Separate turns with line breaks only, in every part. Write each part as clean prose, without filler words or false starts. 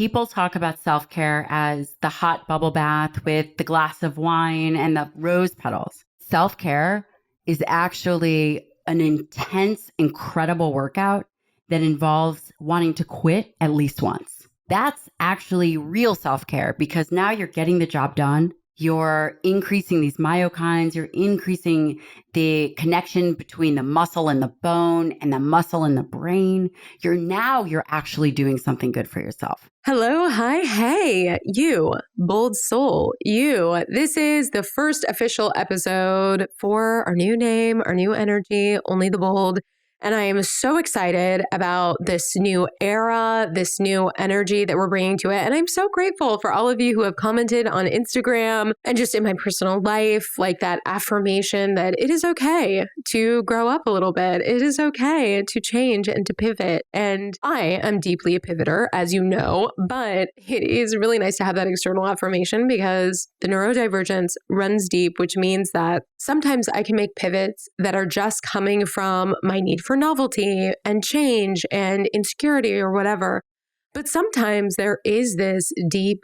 people talk about self-care as the hot bubble bath with the glass of wine and the rose petals. Self-care is actually an intense, incredible workout that involves wanting to quit at least once. That's actually real self-care because now you're getting the job done. You're increasing these myokines. You're increasing the connection between the muscle and the bone and the muscle and the brain. You're actually doing something good for yourself.
Hello, hi, hey, you, bold soul, you. This is the first official episode for our new name, our new energy, Only the Bold. And I am so excited about this new era, this new energy that we're bringing to it. And I'm so grateful for all of you who have commented on Instagram and just in my personal life, like that affirmation that it is okay to grow up a little bit. It is okay to change and to pivot. And I am deeply a pivoter, as you know, but it is really nice to have that external affirmation because the neurodivergence runs deep, which means that sometimes I can make pivots that are just coming from my need for novelty and change and insecurity or whatever. But sometimes there is this deep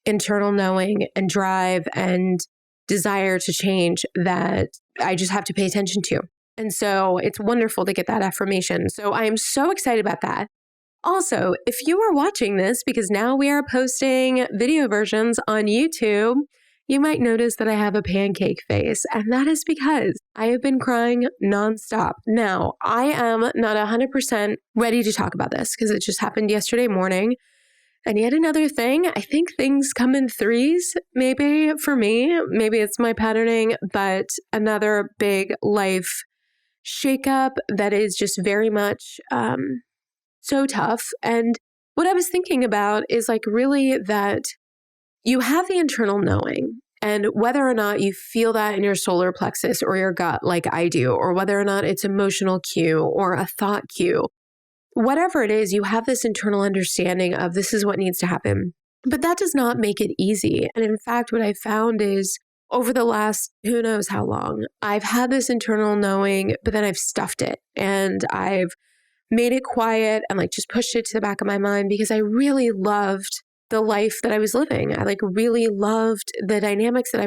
internal knowing and drive and desire to change that I just have to pay attention to. And so it's wonderful to get that affirmation. So I am so excited about that. Also, if you are watching this, because now we are posting video versions on YouTube, you might notice that I have a pancake face, and that is because I have been crying nonstop. Now, I am not 100% ready to talk about this because it just happened yesterday morning. And yet another thing, I think things come in threes, maybe for me. Maybe it's my patterning, but another big life shakeup that is just very much so tough. And what I was thinking about is like really that you have the internal knowing, and whether or not you feel that in your solar plexus or your gut like I do, or whether or not it's emotional cue or a thought cue, whatever it is, you have this internal understanding of this is what needs to happen. But that does not make it easy. And in fact, what I found is over the last who knows how long, I've had this internal knowing, but then I've stuffed it and I've made it quiet and like just pushed it to the back of my mind because I really loved the life that I was living. I like really loved the dynamics that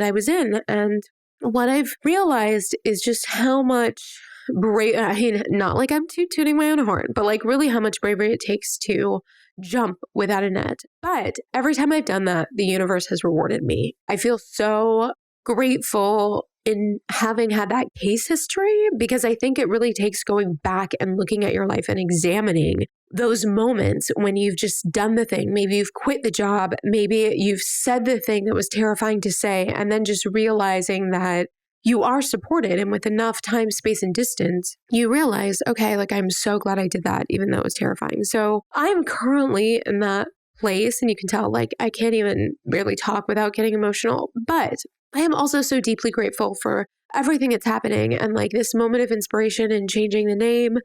I was in. And what I've realized is just how much I mean, not like I'm tooting my own horn, but like really how much bravery it takes to jump without a net. But every time I've done that, the universe has rewarded me. I feel so grateful in having had that case history because I think it really takes going back and looking at your life and examining those moments when you've just done the thing. Maybe you've quit the job. Maybe you've said the thing that was terrifying to say, and then just realizing that you are supported. And with enough time, space, and distance, you realize, okay, like I'm so glad I did that, even though it was terrifying. So I'm currently in that place, and you can tell, like, I can't even barely talk without getting emotional. But I am also so deeply grateful for everything that's happening and like this moment of inspiration and changing the name,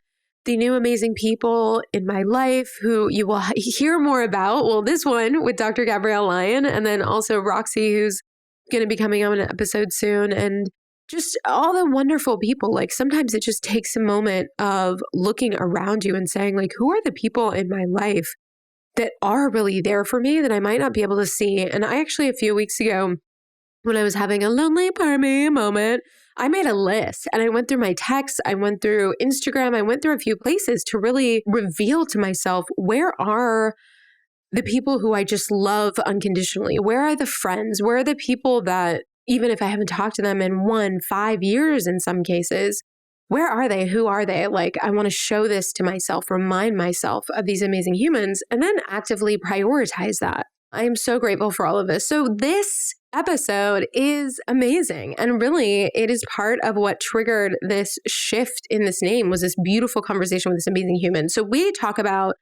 the new amazing people in my life who you will hear more about. Well, this one with Dr. Gabrielle Lyon, and then also Roxy, who's going to be coming on an episode soon, and just all the wonderful people. Like sometimes it just takes a moment of looking around you and saying like, who are the people in my life that are really there for me that I might not be able to see? And I actually, a few weeks ago, when I was having a lonely party moment, I made a list and I went through my texts, I went through Instagram, I went through a few places to really reveal to myself, where are the people who I just love unconditionally? Where are the friends? Where are the people that, even if I haven't talked to them in 5 years in some cases, where are they? Who are they? Like, I want to show this to myself, remind myself of these amazing humans, and then actively prioritize that. I am so grateful for all of this. So this episode is amazing. And really, it is part of what triggered this shift in this name, was this beautiful conversation with this amazing human. So we talk about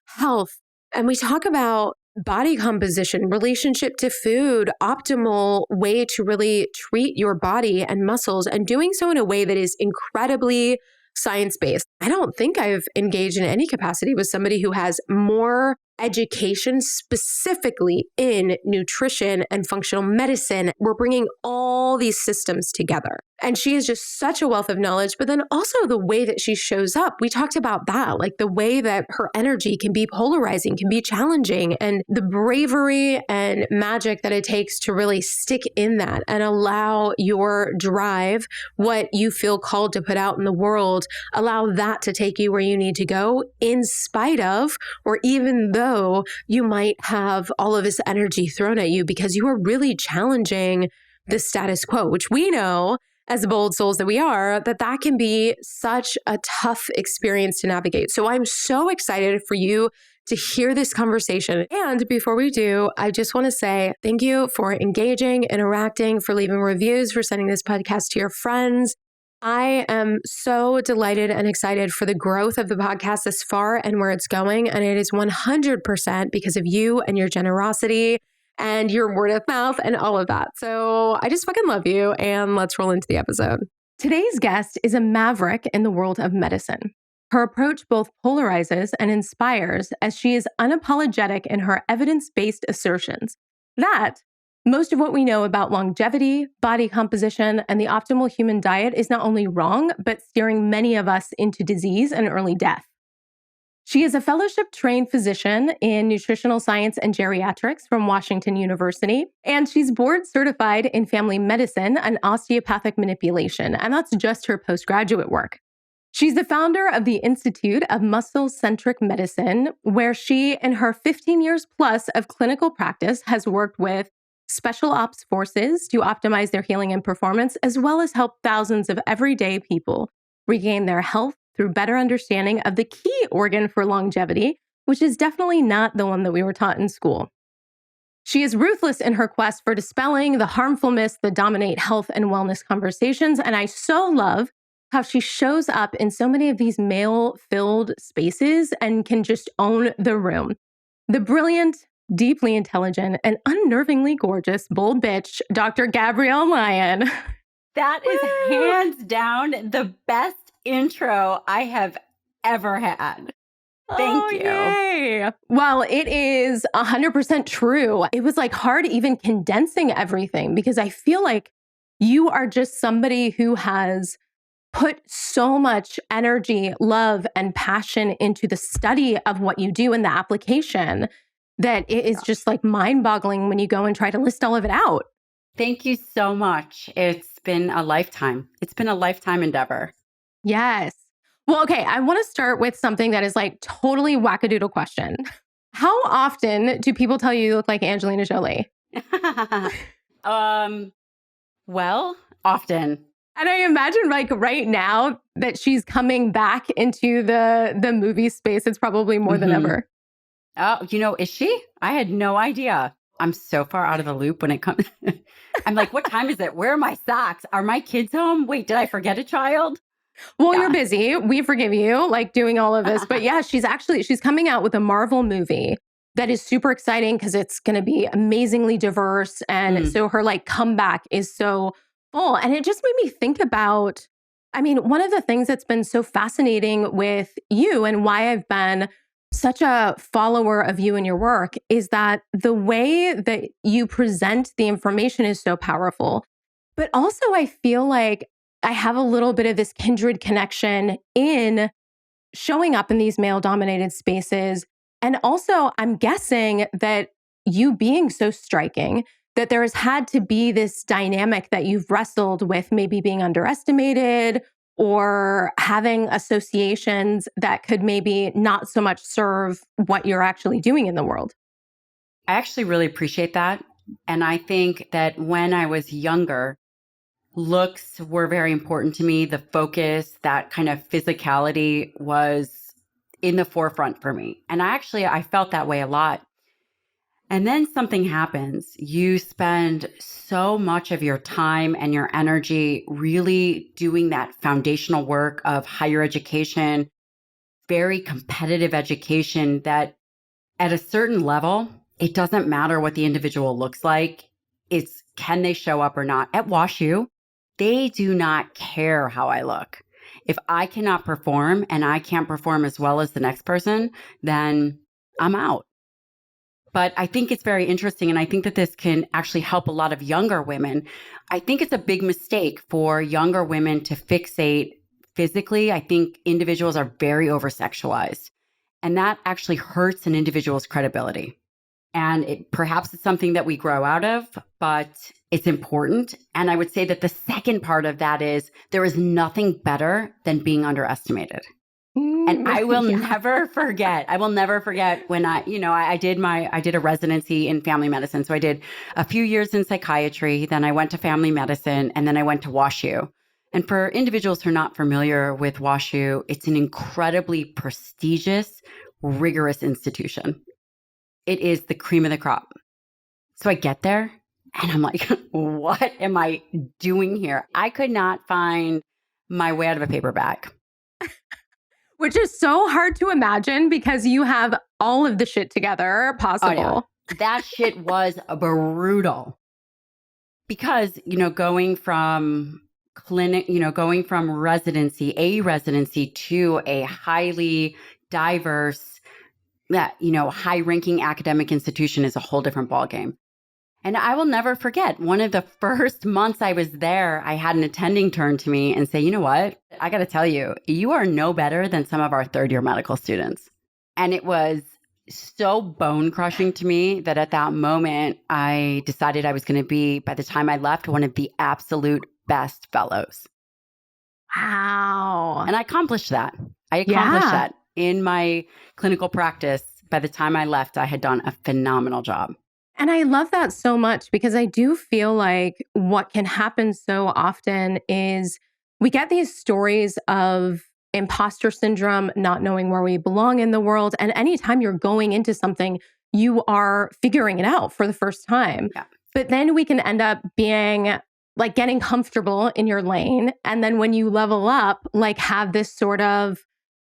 health, and we talk about body composition, relationship to food, optimal way to really treat your body and muscles, and doing so in a way that is incredibly science-based. I don't think I've engaged in any capacity with somebody who has more education specifically in nutrition and functional medicine. We're bringing all these systems together. And she is just such a wealth of knowledge, but then also the way that she shows up. We talked about that, like the way that her energy can be polarizing, can be challenging, and the bravery and magic that it takes to really stick in that and allow your drive, what you feel called to put out in the world, allow that to take you where you need to go in spite of, or even though you might have all of this energy thrown at you because you are really challenging the status quo, which we know as bold souls that we are, that can be such a tough experience to navigate. So I'm so excited for you to hear this conversation. And before we do, I just want to say thank you for engaging, interacting, for leaving reviews, for sending this podcast to your friends. I am so delighted and excited for the growth of the podcast this far and where it's going. And it is 100% because of you and your generosity and your word of mouth and all of that. So I just fucking love you, and let's roll into the episode. Today's guest is a maverick in the world of medicine. Her approach both polarizes and inspires as she is unapologetic in her evidence-based assertions that most of what we know about longevity, body composition, and the optimal human diet is not only wrong, but steering many of us into disease and early death. She is a fellowship-trained physician in Nutritional Science and Geriatrics from Washington University, and she's board-certified in family medicine and osteopathic manipulation, and that's just her postgraduate work. She's the founder of the Institute of Muscle Centric-Medicine, where she, in her 15 years plus of clinical practice, has worked with special ops forces to optimize their healing and performance, as well as help thousands of everyday people regain their health through better understanding of the key organ for longevity, which is definitely not the one that we were taught in school. She is ruthless in her quest for dispelling the harmful myths that dominate health and wellness conversations, and I so love how she shows up in so many of these male-filled spaces and can just own the room. The brilliant, deeply intelligent, and unnervingly gorgeous bold bitch, Dr. Gabrielle Lyon.
That is hands down the best intro I have ever had. Thank you.
Yay. Well, it is 100% true. It was like hard even condensing everything because I feel like you are just somebody who has put so much energy, love, and passion into the study of what you do and the application that it is just like mind-boggling when you go and try to list all of it out.
Thank you so much. It's been a lifetime. It's been a lifetime endeavor.
Yes. Well, okay, I want to start with something that is like totally wackadoodle question. How often do people tell you look like Angelina Jolie?
Well, often.
And I imagine like right now that she's coming back into the movie space, it's probably more than ever.
Oh, is she? I had no idea. I'm so far out of the loop when it comes. I'm like, what time is it? Where are my socks? Are my kids home? Wait, did I forget a child?
Well, You're busy. We forgive you, like doing all of this. But yeah, she's coming out with a Marvel movie that is super exciting because it's going to be amazingly diverse. And so her like comeback is so full. And it just made me think about, one of the things that's been so fascinating with you and why I've been such a follower of you and your work is that the way that you present the information is so powerful. But also I feel like I have a little bit of this kindred connection in showing up in these male-dominated spaces. And also, I'm guessing that you being so striking, that there has had to be this dynamic that you've wrestled with maybe being underestimated or having associations that could maybe not so much serve what you're actually doing in the world.
I actually really appreciate that. And I think that when I was younger, looks were very important to me. The focus, that kind of physicality was in the forefront for me. And I felt that way a lot. And then something happens. You spend so much of your time and your energy really doing that foundational work of higher education, very competitive education, that at a certain level, it doesn't matter what the individual looks like. It's can they show up or not. At WashU, they do not care how I look. If I cannot perform and I can't perform as well as the next person, then I'm out. But I think it's very interesting. And I think that this can actually help a lot of younger women. I think it's a big mistake for younger women to fixate physically. I think individuals are very over sexualized, and that actually hurts an individual's credibility. And perhaps it's something that we grow out of, but it's important. And I would say that the second part of that is there is nothing better than being underestimated. And I will never forget. I will never forget when I did a residency in family medicine. So I did a few years in psychiatry, then I went to family medicine, and then I went to WashU. And for individuals who are not familiar with WashU, it's an incredibly prestigious, rigorous institution. It is the cream of the crop. So I get there and I'm like, what am I doing here? I could not find my way out of a paper bag.
Which is so hard to imagine because you have all of the shit together possible.
Oh, yeah. That shit was brutal. Because, going from residency, a residency to a highly diverse, high-ranking academic institution is a whole different ballgame. And I will never forget, one of the first months I was there, I had an attending turn to me and say, you know what? I got to tell you, you are no better than some of our third-year medical students. And it was so bone-crushing to me that at that moment, I decided I was going to be, by the time I left, one of the absolute best fellows.
Wow.
And I accomplished that. That in my clinical practice. By the time I left, I had done a phenomenal job.
And I love that so much because I do feel like what can happen so often is we get these stories of imposter syndrome, not knowing where we belong in the world. And anytime you're going into something, you are figuring it out for the first time.
Yeah.
But then we can end up being like getting comfortable in your lane. And then when you level up, like have this sort of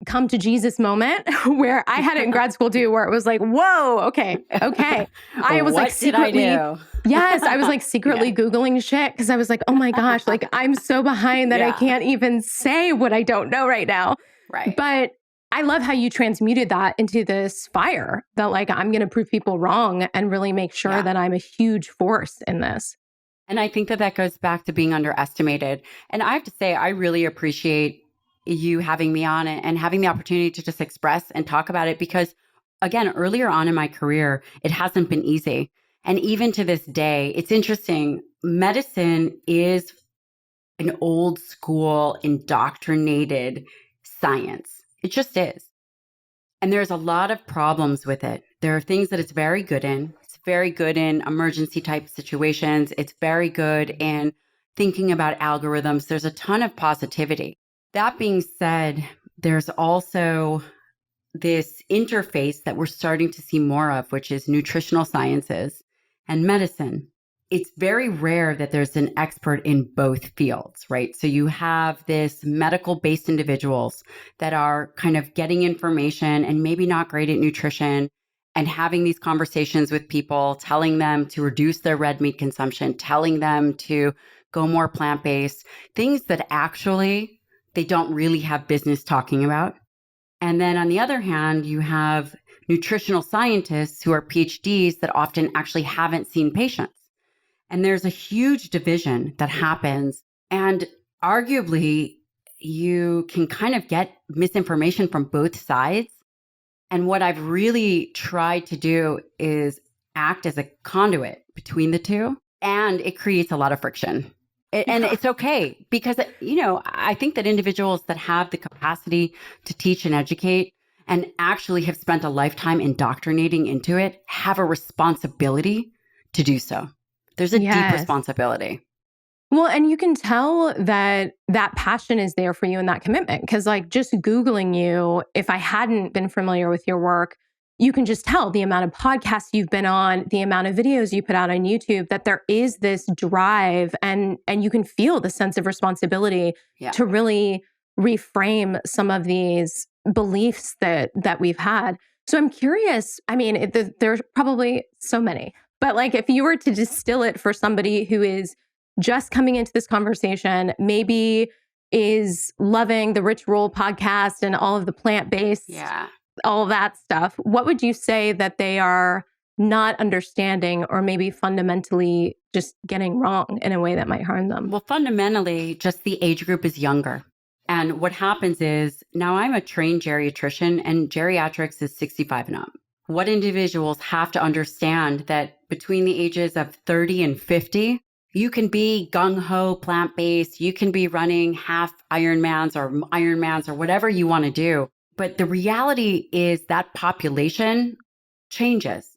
come to Jesus moment where I had it in grad school too, where it was like, whoa, okay. I was like secretly, yes, I was like secretly Googling shit because I was like, oh my gosh, like I'm so behind that I can't even say what I don't know right now.
Right.
But I love how you transmuted that into this fire that like, I'm going to prove people wrong and really make sure that I'm a huge force in this.
And I think that goes back to being underestimated. And I have to say, I really appreciate you having me on and having the opportunity to just express and talk about it because, again, earlier on in my career, it hasn't been easy. And even to this day, it's interesting. Medicine is an old school indoctrinated science. It just is. And there's a lot of problems with it. There are things that it's very good in. It's very good in emergency type situations. It's very good in thinking about algorithms. There's a ton of positivity. That being said, there's also this interface that we're starting to see more of, which is nutritional sciences and medicine. It's very rare that there's an expert in both fields, right? So you have this medical-based individuals that are kind of getting information and maybe not great at nutrition and having these conversations with people, telling them to reduce their red meat consumption, telling them to go more plant-based, things that actually they don't really have business talking about. And then on the other hand, you have nutritional scientists who are PhDs that often actually haven't seen patients. And there's a huge division that happens. And arguably, you can kind of get misinformation from both sides. And what I've really tried to do is act as a conduit between the two. And it creates a lot of friction. And it's okay because, I think that individuals that have the capacity to teach and educate and actually have spent a lifetime indoctrinating into it have a responsibility to do so. There's a deep responsibility.
Well, and you can tell that passion is there for you and that commitment because like just Googling you, if I hadn't been familiar with your work, you can just tell the amount of podcasts you've been on, the amount of videos you put out on YouTube, that there is this drive and you can feel the sense of responsibility to really reframe some of these beliefs that we've had. So I'm curious, I mean, there's probably so many, but like if you were to distill it for somebody who is just coming into this conversation, maybe is loving the Rich Roll podcast and all of the plant-based all of that stuff. What would you say that they are not understanding or maybe fundamentally just getting wrong in a way that might harm them?
Well, fundamentally, just the age group is younger. And what happens is now I'm a trained geriatrician and geriatrics is 65 and up. What individuals have to understand that between the ages of 30 and 50, you can be gung-ho plant-based, you can be running half Ironmans or whatever you want to do. But the reality is that population changes.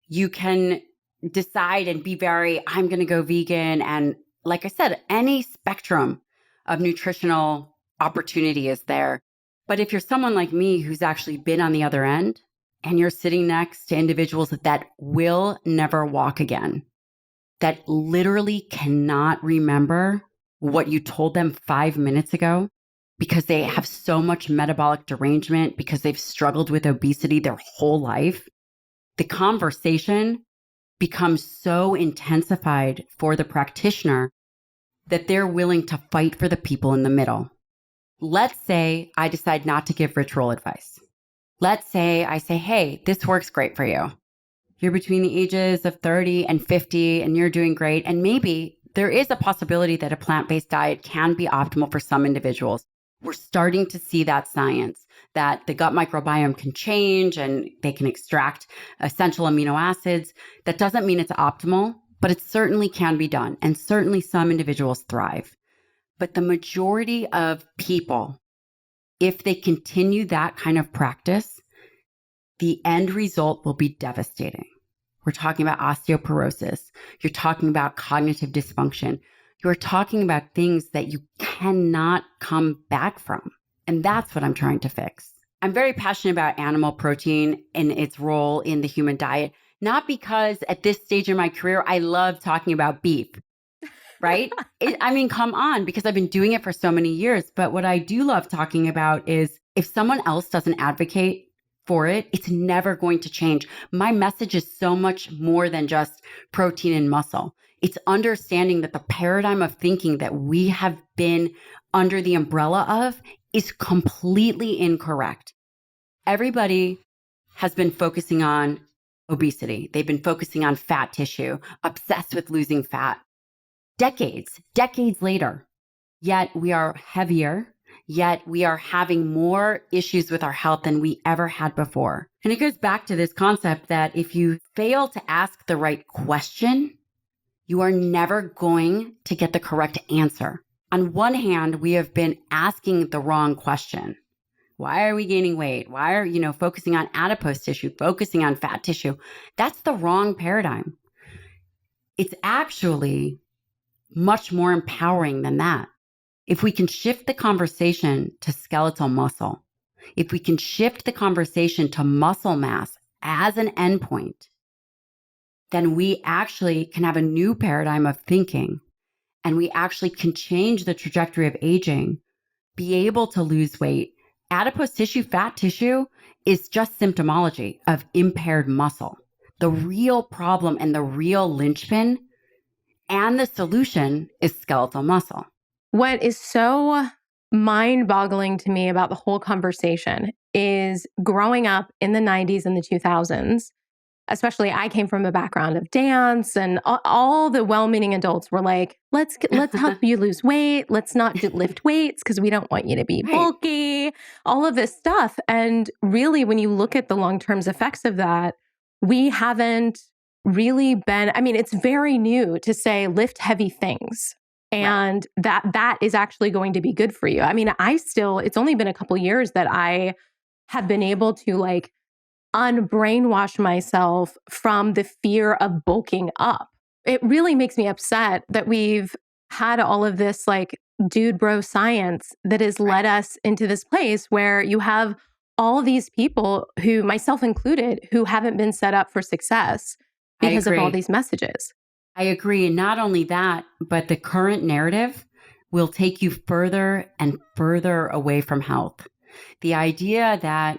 You can decide and be I'm going to go vegan. And like I said, any spectrum of nutritional opportunity is there. But if you're someone like me who's actually been on the other end and you're sitting next to individuals that will never walk again, that literally cannot remember what you told them 5 minutes ago because they have so much metabolic derangement, because they've struggled with obesity their whole life, the conversation becomes so intensified for the practitioner that they're willing to fight for the people in the middle. Let's say I decide not to give rich roll advice. Let's say I say, hey, this works great for you. You're between the ages of 30 and 50 and you're doing great. And maybe there is a possibility that a plant-based diet can be optimal for some individuals. We're starting to see that science, that the gut microbiome can change and they can extract essential amino acids. That doesn't mean it's optimal, but it certainly can be done. And certainly some individuals thrive. But the majority of people, if they continue that kind of practice, the end result will be devastating. We're talking about osteoporosis. You're talking about cognitive dysfunction. You're talking about things that you cannot come back from. And that's what I'm trying to fix. I'm very passionate about animal protein and its role in the human diet, not because at this stage in my career, I love talking about beef, right? Come on, because I've been doing it for so many years. But what I do love talking about is if someone else doesn't advocate for it, it's never going to change. My message is so much more than just protein and muscle. It's understanding that the paradigm of thinking that we have been under the umbrella of is completely incorrect. Everybody has been focusing on obesity. They've been focusing on fat tissue, obsessed with losing fat. Decades later, yet we are heavier, yet we are having more issues with our health than we ever had before. And it goes back to this concept that if you fail to ask the right question, you are never going to get the correct answer. On one hand, we have been asking the wrong question. Why are we gaining weight? Why are, focusing on adipose tissue, focusing on fat tissue? That's the wrong paradigm. It's actually much more empowering than that. If we can shift the conversation to skeletal muscle, if we can shift the conversation to muscle mass as an endpoint, then we actually can have a new paradigm of thinking, and we actually can change the trajectory of aging, be able to lose weight. Adipose tissue, fat tissue is just symptomology of impaired muscle. The real problem and the real linchpin and the solution is skeletal muscle.
What is so mind-boggling to me about the whole conversation is growing up in the 90s and the 2000s, especially I came from a background of dance, and all the well-meaning adults were like, let's help you lose weight. Let's not lift weights because we don't want you to be bulky, all of this stuff. And really, when you look at the long-term effects of that, we haven't really been, it's very new to say lift heavy things. And that is actually going to be good for you. It's only been a couple years that I have been able to unbrainwash myself from the fear of bulking up. It really makes me upset that we've had all of this dude bro science that has led us into this place where you have all these people who, myself included, who haven't been set up for success because of all these messages.
I agree. And not only that, but the current narrative will take you further and further away from health. The idea that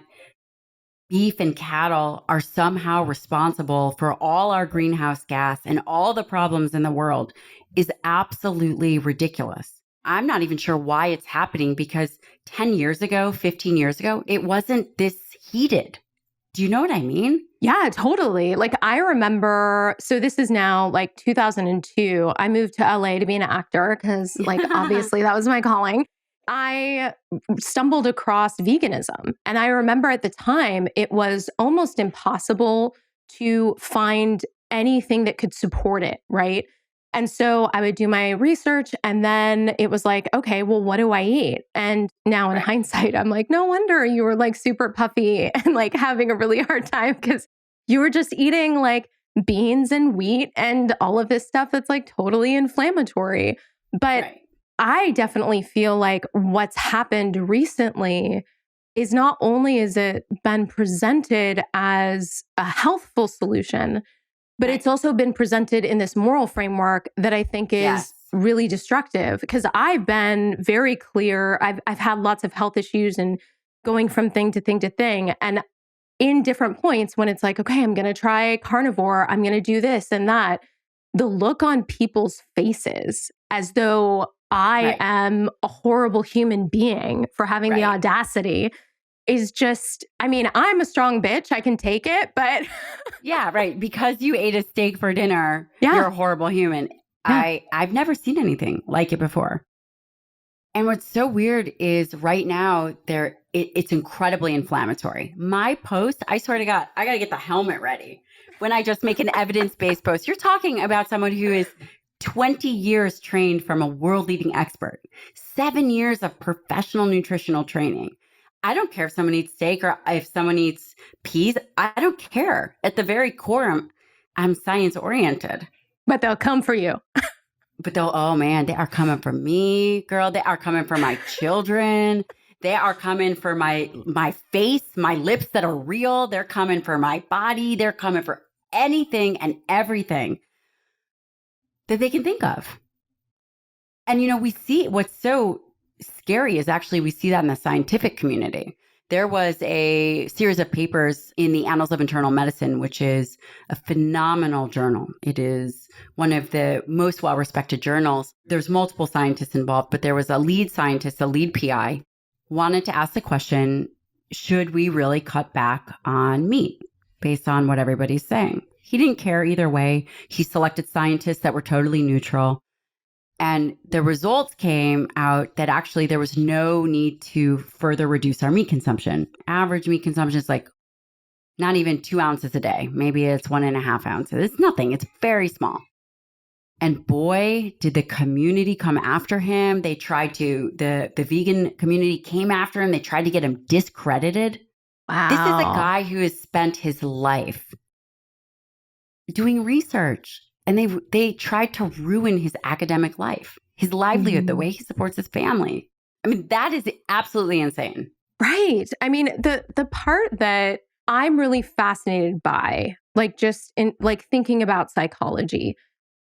beef and cattle are somehow responsible for all our greenhouse gas and all the problems in the world is absolutely ridiculous. I'm not even sure why it's happening because 10 years ago, 15 years ago, it wasn't this heated. Do you know what I mean?
Yeah, totally. Like I remember, so this is now like 2002. I moved to LA to be an actor because like obviously that was my calling. I stumbled across veganism. And I remember at the time it was almost impossible to find anything that could support it, right? And so I would do my research and then it was like, okay, well, what do I eat? And now in
Right.
hindsight, I'm like, no wonder you were like super puffy and like having a really hard time because you were just eating like beans and wheat and all of this stuff that's like totally inflammatory. But
Right.
I definitely feel like what's happened recently is not only is it been presented as a healthful solution, but it's
Right.
also been presented in this moral framework that I think is
Yes.
really destructive because I've been very clear. I've had lots of health issues and going from thing to thing to thing. And in different points when it's like, okay, I'm going to try carnivore, I'm going to do this and that, the look on people's faces as though I
Right.
am a horrible human being for having the
Right.
audacity is just, I mean, I'm a strong bitch. I can take it, but
Yeah, right. Because you ate a steak for dinner,
yeah,
you're a horrible human.
yeah.
I've never seen anything like it before. And what's so weird is right now it's incredibly inflammatory. My post, I swear to God, I got to get the helmet ready. When I just make an evidence-based post, you're talking about someone who is 20 years trained from a world-leading expert, 7 years of professional nutritional training. I don't care if someone eats steak or if someone eats peas. I don't care. At the very core, I'm science-oriented.
But they'll come for you.
But oh man, they are coming for me, girl. They are coming for my children. They are coming for my face, my lips that are real. They're coming for my body. They're coming for anything and everything that they can think of. And we see what's so scary is actually we see that in the scientific community. There was a series of papers in the Annals of Internal Medicine, which is a phenomenal journal. It is one of the most well-respected journals. There's multiple scientists involved, but there was a lead scientist, a lead PI, wanted to ask the question, should we really cut back on meat based on what everybody's saying? He didn't care either way. He selected scientists that were totally neutral. And the results came out that actually there was no need to further reduce our meat consumption. Average meat consumption is like not even 2 ounces a day. Maybe it's 1.5 ounces. It's nothing. It's very small. And boy, did the community come after him. They tried to, the vegan community came after him. They tried to get him discredited.
Wow.
This is a guy who has spent his life doing research. And they tried to ruin his academic life, his livelihood, the way he supports his family. I mean, that is absolutely insane.
Right. I mean, the part that I'm really fascinated by, like just in like thinking about psychology,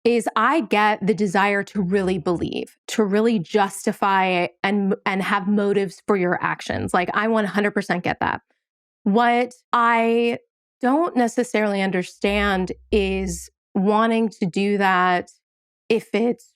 is I get the desire to really believe, to really justify and have motives for your actions. Like I 100% get that. What I don't necessarily understand is wanting to do that if it's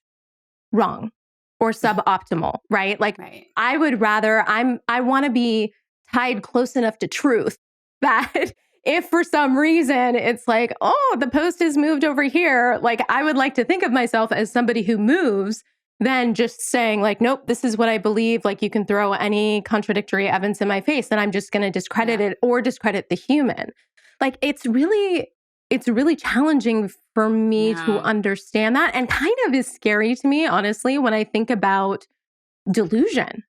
wrong or suboptimal, right? Like
Right.
I would rather I want to be tied close enough to truth that if for some reason it's like, oh, the post is moved over here, like I would like to think of myself as somebody who moves than just saying like, nope, this is what I believe. Like you can throw any contradictory evidence in my face and I'm just going to discredit it or discredit the human. Like it's really challenging for me to understand that and kind of is scary to me, honestly, when I think about delusion,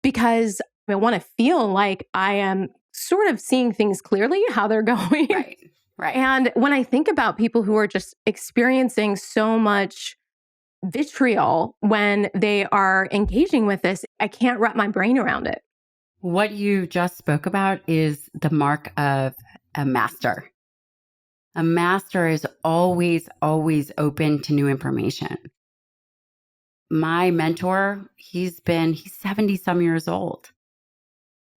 because I want to feel like I am sort of seeing things clearly, how they're going.
Right. Right.
And when I think about people who are just experiencing so much vitriol when they are engaging with this, I can't wrap my brain around it.
What you just spoke about is the mark of a master. A master is always, always open to new information. My mentor, he's 70 some years old.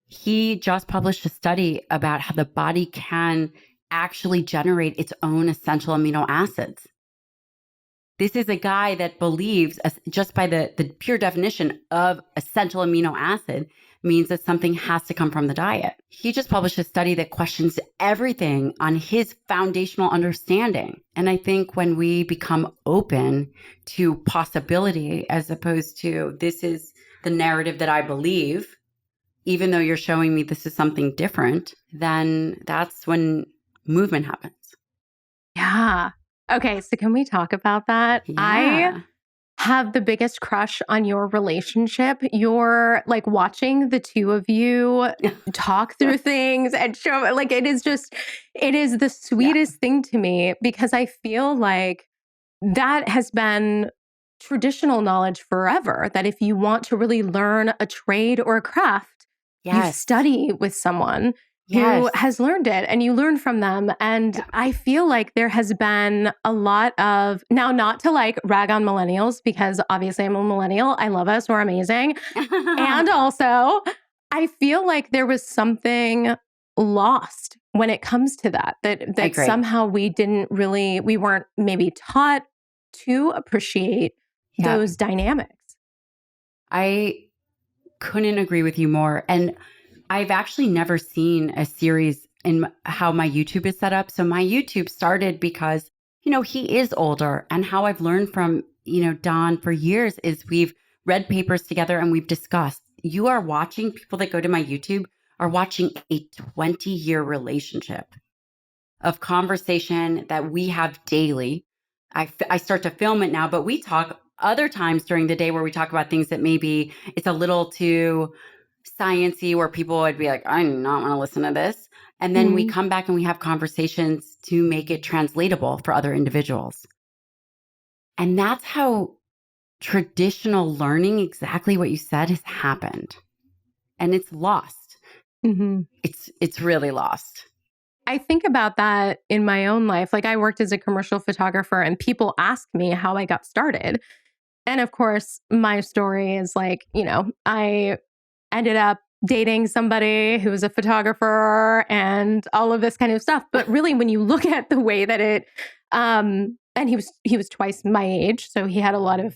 He just published a study about how the body can actually generate its own essential amino acids. This is a guy that believes, just by the pure definition of essential amino acid, means that something has to come from the diet. He just published a study that questions everything on his foundational understanding. And I think when we become open to possibility, as opposed to this is the narrative that I believe, even though you're showing me this is something different, then that's when movement happens.
Yeah. Okay. So can we talk about that? I
Yeah.
have the biggest crush on your relationship. You're like watching the two of you talk through things and show like it is the
Yeah.
sweetest thing to me because I feel like that has been traditional knowledge forever. That if you want to really learn a trade or a craft, you
Yes.
study with someone who
Yes.
has learned it and you learn from them. And
Yeah.
I feel like there has been a lot of now, not to like rag on millennials, because obviously I'm a millennial. I love us. We're amazing. And also, I feel like there was something lost when it comes to that
agree.
somehow we weren't maybe taught to appreciate
Yeah.
those dynamics.
I couldn't agree with you more. And I've actually never seen a series in how my YouTube is set up. So my YouTube started because, he is older, and how I've learned from, Don for years is we've read papers together and we've discussed. You are watching, people that go to my YouTube are watching a 20-year relationship of conversation that we have daily. I start to film it now, but we talk other times during the day where we talk about things that maybe it's a little too sciencey, where people would be like, I do not want to listen to this. And then we come back and we have conversations to make it translatable for other individuals. And that's how traditional learning, exactly what you said, has happened. And it's lost.
Mm-hmm.
It's really lost.
I think about that in my own life. Like I worked as a commercial photographer and people ask me how I got started. And of course, my story is like, I ended up dating somebody who was a photographer and all of this kind of stuff. But really, when you look at the way that and he was twice my age, so he had a lot of,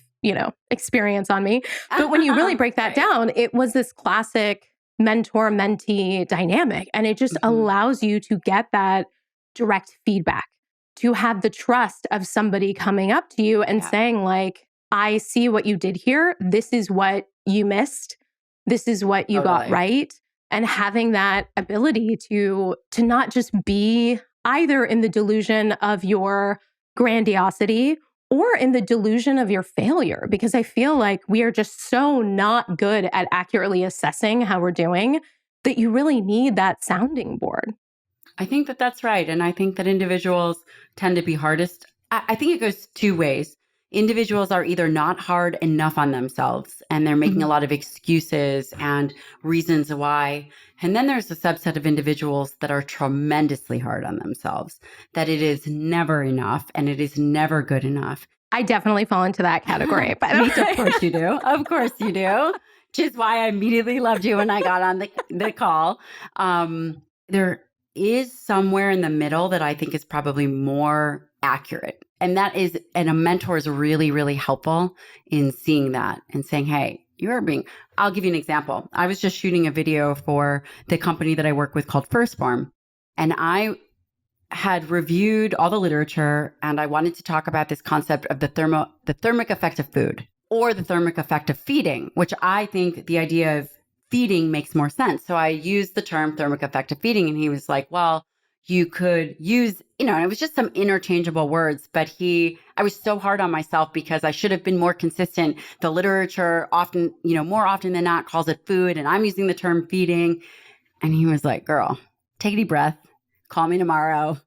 experience on me. But when you really break that
Right.
down, it was this classic mentor-mentee dynamic. And it just allows you to get that direct feedback, to have the trust of somebody coming up to you and saying like, I see what you did here. This is what you missed. This is what you got right. And having that ability to not just be either in the delusion of your grandiosity or in the delusion of your failure, because I feel like we are just so not good at accurately assessing how we're doing that you really need that sounding board.
I think that that's right. And I think that individuals tend to be hardest. I think it goes two ways. Individuals are either not hard enough on themselves and they're making a lot of excuses and reasons why. And then there's a subset of individuals that are tremendously hard on themselves, that it is never enough and it is never good enough.
I definitely fall into that category. But
Of course you do. Of course you do. Which is why I immediately loved you when I got on the call. There is somewhere in the middle that I think is probably more accurate. And that is, and a mentor is really, really helpful in seeing that and saying, hey, I'll give you an example. I was just shooting a video for the company that I work with called Firstborn. And I had reviewed all the literature and I wanted to talk about this concept of the thermic effect of food, or the thermic effect of feeding, which I think the idea of feeding makes more sense. So I used the term thermic effect of feeding, and he was like, well, you could use, and it was just some interchangeable words, but I was so hard on myself because I should have been more consistent. The literature often, more often than not calls it food, and I'm using the term feeding. And he was like, girl, take a deep breath, call me tomorrow.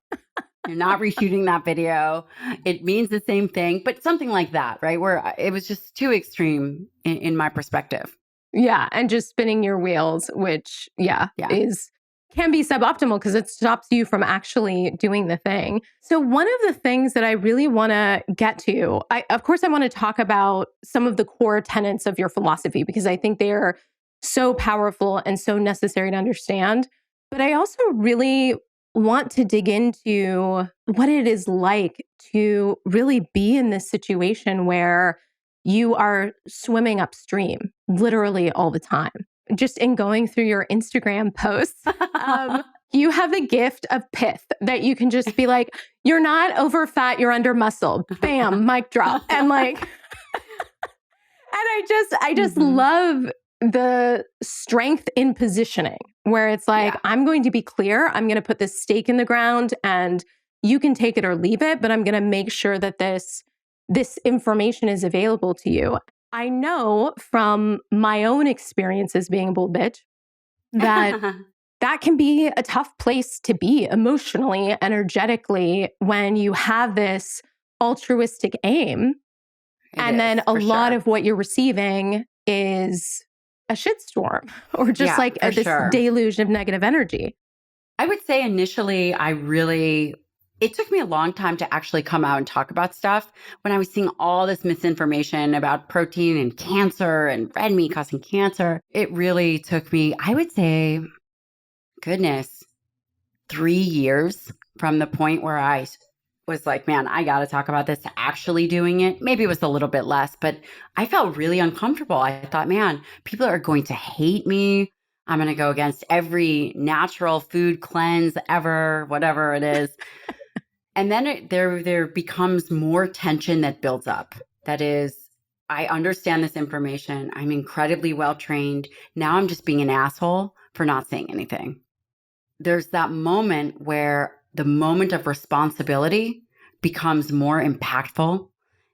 You're not reshooting that video. It means the same thing, but something like that, right? Where it was just too extreme in my perspective.
Yeah. And just spinning your wheels, which can be suboptimal because it stops you from actually doing the thing. So one of the things that I really want to get to, I want to talk about some of the core tenets of your philosophy, because I think they are so powerful and so necessary to understand. But I also really want to dig into what it is like to really be in this situation where you are swimming upstream literally all the time. just in going through your Instagram posts, you have the gift of pith that you can just be like, you're not over fat, you're under muscle. Bam, mic drop. And like, and I just love the strength in positioning where it's like, I'm going to be clear. I'm going to put this stake in the ground and you can take it or leave it, but I'm going to make sure that this information is available to you. I know from my own experiences being a bold bitch that that can be a tough place to be emotionally, energetically, when you have this altruistic aim. Then a lot of what you're receiving is a shitstorm or just this deluge of negative energy.
I would say initially, it took me a long time to actually come out and talk about stuff when I was seeing all this misinformation about protein and cancer and red meat causing cancer. It really took me, I would say, goodness, 3 years from the point where I was like, man, I got to talk about this, to actually doing it. Maybe it was a little bit less, but I felt really uncomfortable. I thought, man, people are going to hate me. I'm going to go against every natural food cleanse ever, whatever it is. And then there becomes more tension that builds up. That is, I understand this information. I'm incredibly well trained. Now I'm just being an asshole for not saying anything. There's that moment where the moment of responsibility becomes more impactful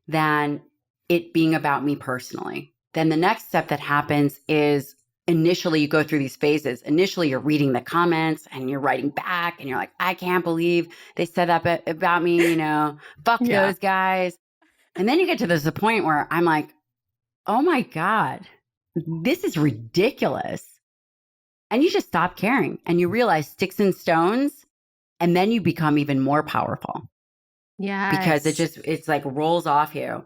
than it being about me personally. Then the next step that happens is initially you go through these phases. Initially, you're reading the comments and you're writing back and you're like, I can't believe they said that about me, fuck those guys. And then you get to this point where I'm like, oh my God, this is ridiculous. And you just stop caring and you realize sticks and stones, and then you become even more powerful.
Yeah.
Because it's like rolls off you.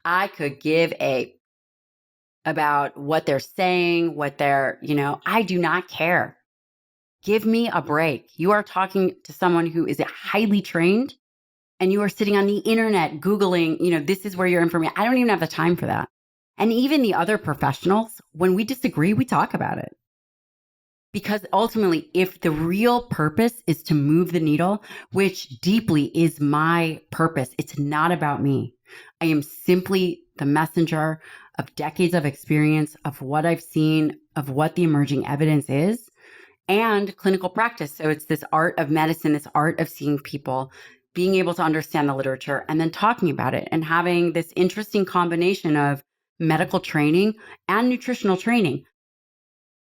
I could give about what they're saying, what they're, I do not care. Give me a break. You are talking to someone who is highly trained and you are sitting on the internet Googling, this is where your information. I don't even have the time for that. And even the other professionals, when we disagree, we talk about it. Because ultimately, if the real purpose is to move the needle, which deeply is my purpose, it's not about me. I am simply the messenger of decades of experience, of what I've seen, of what the emerging evidence is, and clinical practice. So it's this art of medicine, this art of seeing people, being able to understand the literature, and then talking about it and having this interesting combination of medical training and nutritional training.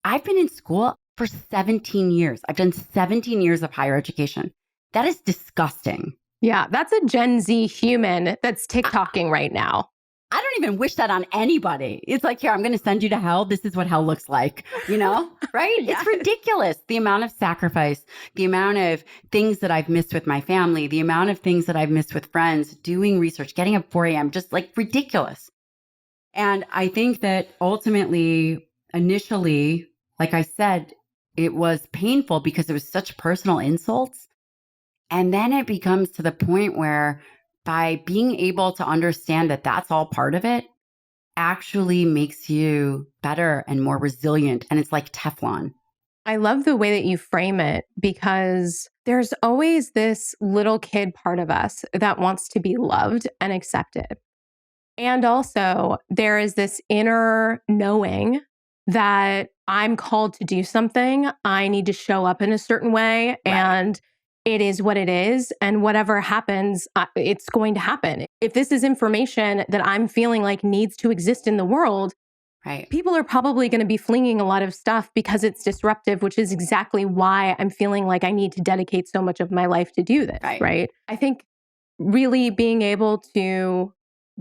I've been in school for 17 years. I've done 17 years of higher education. That is disgusting.
Yeah, that's a Gen Z human that's TikToking right now.
I don't even wish that on anybody. It's like, here, I'm going to send you to hell. This is what hell looks like, right?
Yes.
It's ridiculous. The amount of sacrifice, the amount of things that I've missed with my family, the amount of things that I've missed with friends, doing research, getting up 4 a.m., just like ridiculous. And I think that ultimately, initially, like I said, it was painful because it was such personal insults. And then it becomes to the point where by being able to understand that that's all part of it actually makes you better and more resilient. And it's like Teflon.
I love the way that you frame it because there's always this little kid part of us that wants to be loved and accepted. And also there is this inner knowing that I'm called to do something. I need to show up in a certain way. Right. And it is what it is. And whatever happens, it's going to happen. If this is information that I'm feeling like needs to exist in the world,
right,
people are probably going to be flinging a lot of stuff because it's disruptive, which is exactly why I'm feeling like I need to dedicate so much of my life to do this. Right? I think really being able to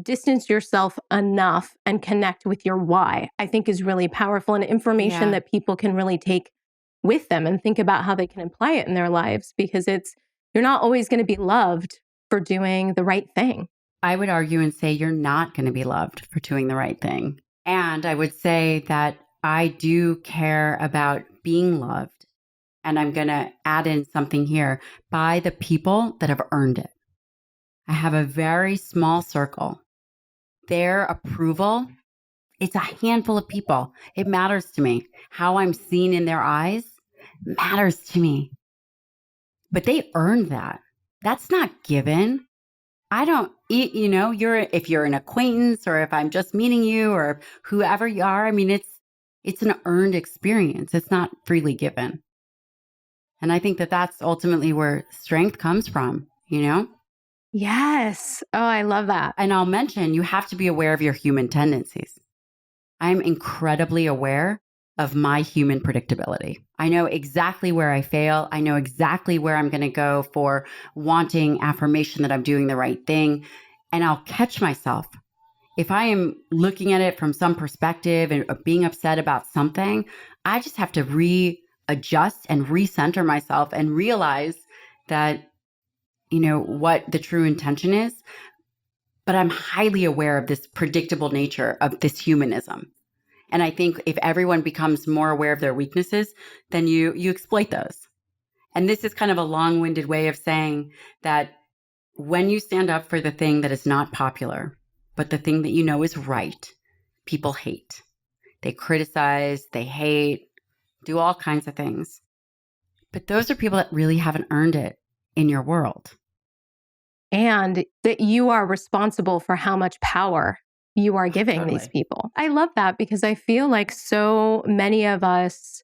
distance yourself enough and connect with your why, I think is really powerful and information that people can really take with them and think about how they can apply it in their lives, because you're not always going to be loved for doing the right thing.
I would argue and say you're not going to be loved for doing the right thing. And I would say that I do care about being loved. And I'm going to add in something here, by the people that have earned it. I have a very small circle. Their approval It's a handful of people. It matters to me. How I'm seen in their eyes matters to me. But they earned that. That's not given. I don't, if you're an acquaintance or if I'm just meeting you or whoever you are, I mean, it's an earned experience. It's not freely given. And I think that that's ultimately where strength comes from,
Yes. Oh, I love that.
And I'll mention you have to be aware of your human tendencies. I'm incredibly aware of my human predictability. I know exactly where I fail. I know exactly where I'm going to go for wanting affirmation that I'm doing the right thing. And I'll catch myself. If I am looking at it from some perspective and being upset about something, I just have to readjust and recenter myself and realize that, what the true intention is. But I'm highly aware of this predictable nature of this humanism. And I think if everyone becomes more aware of their weaknesses, then you exploit those. And this is kind of a long-winded way of saying that when you stand up for the thing that is not popular, but the thing that you know is right, people hate. They criticize, they hate, do all kinds of things. But those are people that really haven't earned it in your world.
And that you are responsible for how much power you are giving
Totally.
these people. I love that because I feel like so many of us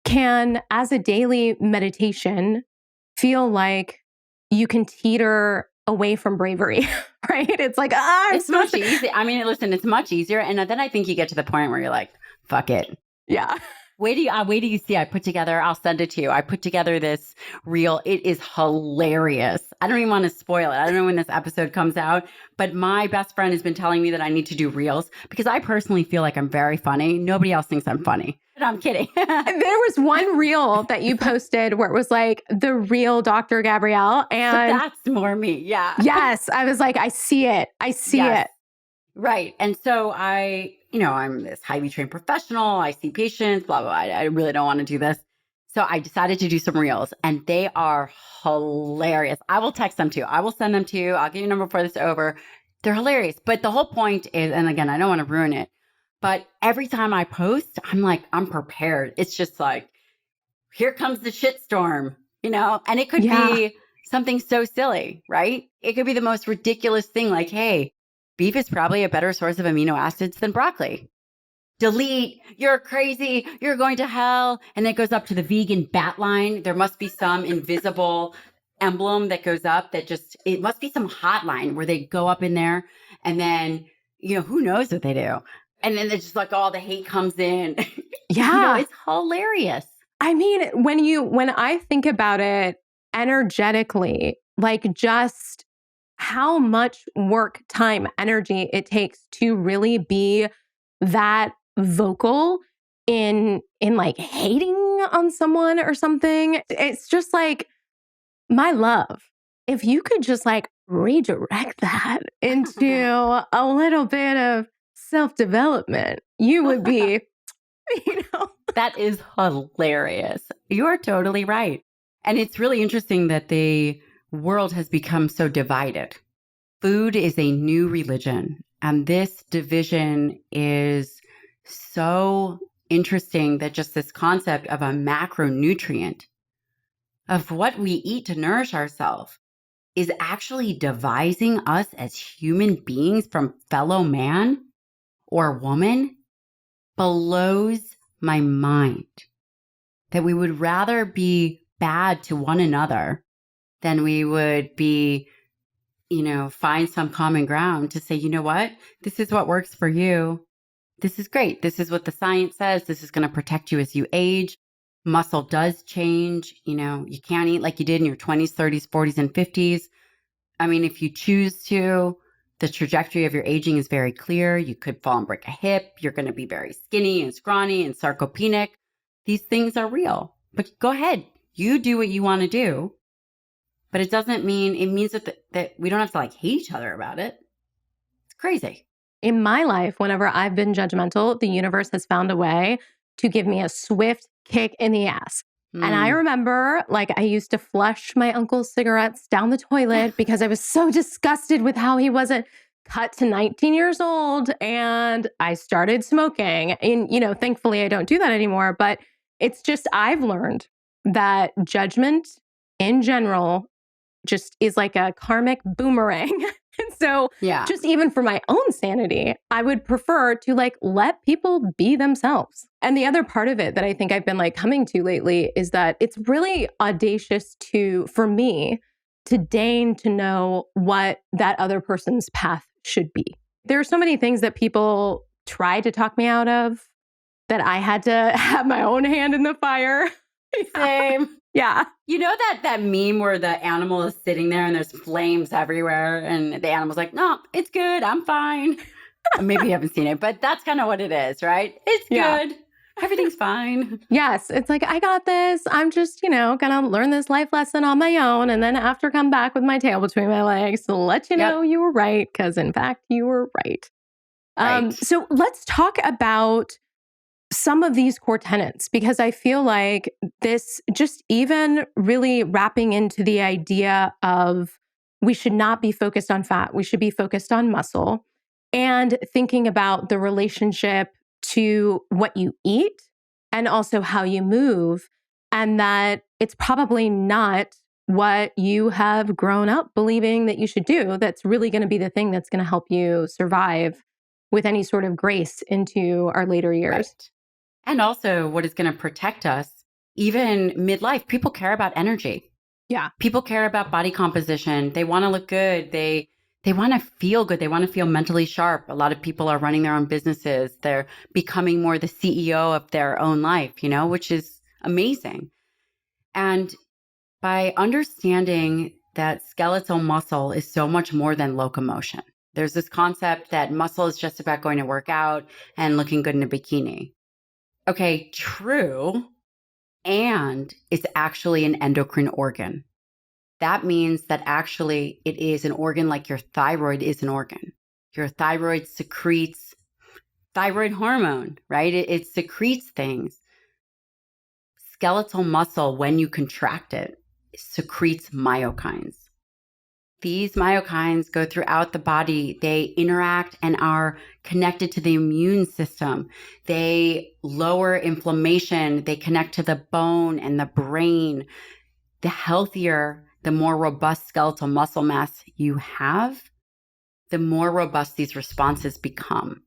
can, as a daily meditation, feel like you can teeter away from bravery, right? It's like,
it's much easier. I mean, listen, it's much easier. And then I think you get to the point where you're like, fuck it.
Yeah.
Wait till you see, I'll send it to you. I put together this reel. It is hilarious. I don't even want to spoil it. I don't know when this episode comes out, but my best friend has been telling me that I need to do reels because I personally feel like I'm very funny. Nobody else thinks I'm funny. No, I'm kidding.
There was one reel that you posted where it was like the real Dr. Gabrielle. And
so that's more me. Yeah.
Yes. I was like, I see it. It.
Right. And so I'm this highly trained professional. I see patients, blah, blah, blah. I really don't want to do this. So I decided to do some reels and they are hilarious. I will text them to you. I will send them to you. I'll give you a number before this is over. They're hilarious. But the whole point is, and again, I don't want to ruin it, but every time I post, I'm prepared. It's just like, here comes the shitstorm, and it could be something so silly, right? It could be the most ridiculous thing like, hey, beef is probably a better source of amino acids than broccoli. Delete, you're crazy, you're going to hell. And it goes up to the vegan bat line. There must be some invisible emblem that goes up it must be some hotline where they go up in there and then, who knows what they do. And then it's just like all the hate comes in.
Yeah.
It's hilarious.
I mean, when I think about it energetically, like just how much work, time, energy it takes to really be that vocal in like hating on someone or something. It's just like, my love, if you could just like redirect that into a little bit of self-development, you would be,
That is hilarious. You're totally right. And it's really interesting that the world has become so divided. Food is a new religion. And this division is so interesting that just this concept of a macronutrient of what we eat to nourish ourselves is actually devising us as human beings from fellow man or woman blows my mind. That we would rather be bad to one another than we would be, find some common ground to say, you know what, this is what works for you. This is great. This is what the science says. This is going to protect you as you age. Muscle does change. You can't eat like you did in your 20s, 30s, 40s, and 50s. I mean, if you choose to, the trajectory of your aging is very clear. You could fall and break a hip. You're going to be very skinny and scrawny and sarcopenic. These things are real. But go ahead. You do what you want to do. But it means that we don't have to like hate each other about it. It's crazy.
In my life, whenever I've been judgmental, the universe has found a way to give me a swift kick in the ass. And I remember I used to flush my uncle's cigarettes down the toilet because I was so disgusted with how he wasn't cut to 19 years old and I started smoking. And, thankfully I don't do that anymore. But it's just, I've learned that judgment in general just is like a karmic boomerang. And so,
Yeah.
just even for my own sanity, I would prefer to let people be themselves. And the other part of it that I think I've been coming to lately is that it's really audacious for me to deign to know what that other person's path should be. There are so many things that people try to talk me out of that I had to have my own hand in the fire.
Same.
Yeah.
You know that meme where the animal is sitting there and there's flames everywhere and the animal's like, no, it's good. I'm fine. Maybe you haven't seen it, but that's kind of what it is, right? It's good. Everything's fine.
Yes. It's like, I got this. I'm just, going to learn this life lesson on my own. And then after come back with my tail between my legs to let you know you were right. Because in fact, you were right. So let's talk about some of these core tenets, because I feel like this just even really wrapping into the idea of we should not be focused on fat. We should be focused on muscle, and thinking about the relationship to what you eat and also how you move, and that it's probably not what you have grown up believing that you should do that's really going to be the thing that's going to help you survive with any sort of grace into our later years.
Right. And also what is going to protect us, even midlife. People care about energy.
Yeah.
People care about body composition. They want to look good. They want to feel good. They want to feel mentally sharp. A lot of people are running their own businesses. They're becoming more the CEO of their own life, which is amazing. And by understanding that skeletal muscle is so much more than locomotion. There's this concept that muscle is just about going to work out and looking good in a bikini. Okay, true. And it's actually an endocrine organ. That means that actually it is an organ like your thyroid is an organ. Your thyroid secretes thyroid hormone, right? It secretes things. Skeletal muscle, when you contract it, secretes myokines. These myokines go throughout the body. They interact and are connected to the immune system. They lower inflammation. They connect to the bone and the brain. The healthier, the more robust skeletal muscle mass you have, the more robust these responses become.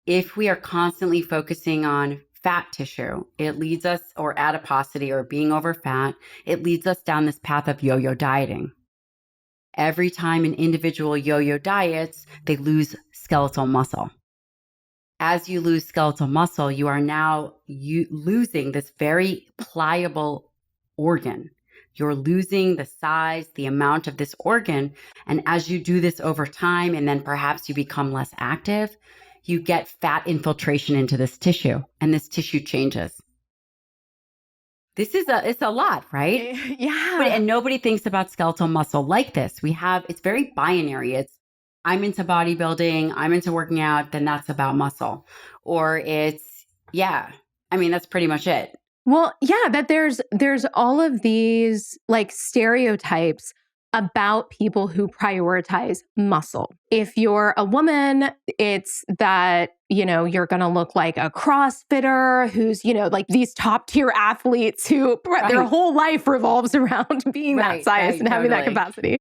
If we are constantly focusing on fat tissue, it leads us, or adiposity, or being over fat, it leads us down this path of yo-yo dieting. Every time an individual yo-yo diets, they lose skeletal muscle. As you lose skeletal muscle, you are now losing this very pliable organ. You're losing the size, the amount of this organ. And as you do this over time, and then perhaps you become less active, you get fat infiltration into this tissue, and this tissue changes. It's a lot, right?
Yeah.
And nobody thinks about skeletal muscle like this. It's very binary. It's, I'm into bodybuilding, I'm into working out, then that's about muscle. Or it's, that's pretty much it.
Well, yeah, that there's all of these stereotypes about people who prioritize muscle. If you're a woman, it's that, you're going to look like a CrossFitter who's, these top tier athletes who their whole life revolves around being that size and having that capacity.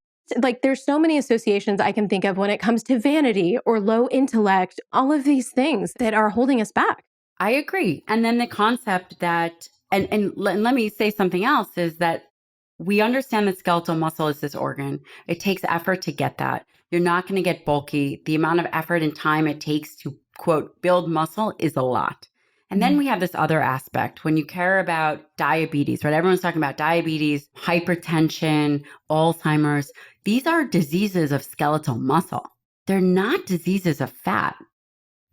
There's so many associations I can think of when it comes to vanity or low intellect, all of these things that are holding us back.
I agree. And then the concept that, and let me say something else, is that we understand that skeletal muscle is this organ. It takes effort to get that. You're not going to get bulky. The amount of effort and time it takes to, quote, build muscle is a lot. And then we have this other aspect when you care about diabetes, right? Everyone's talking about diabetes, hypertension, Alzheimer's. These are diseases of skeletal muscle. They're not diseases of fat.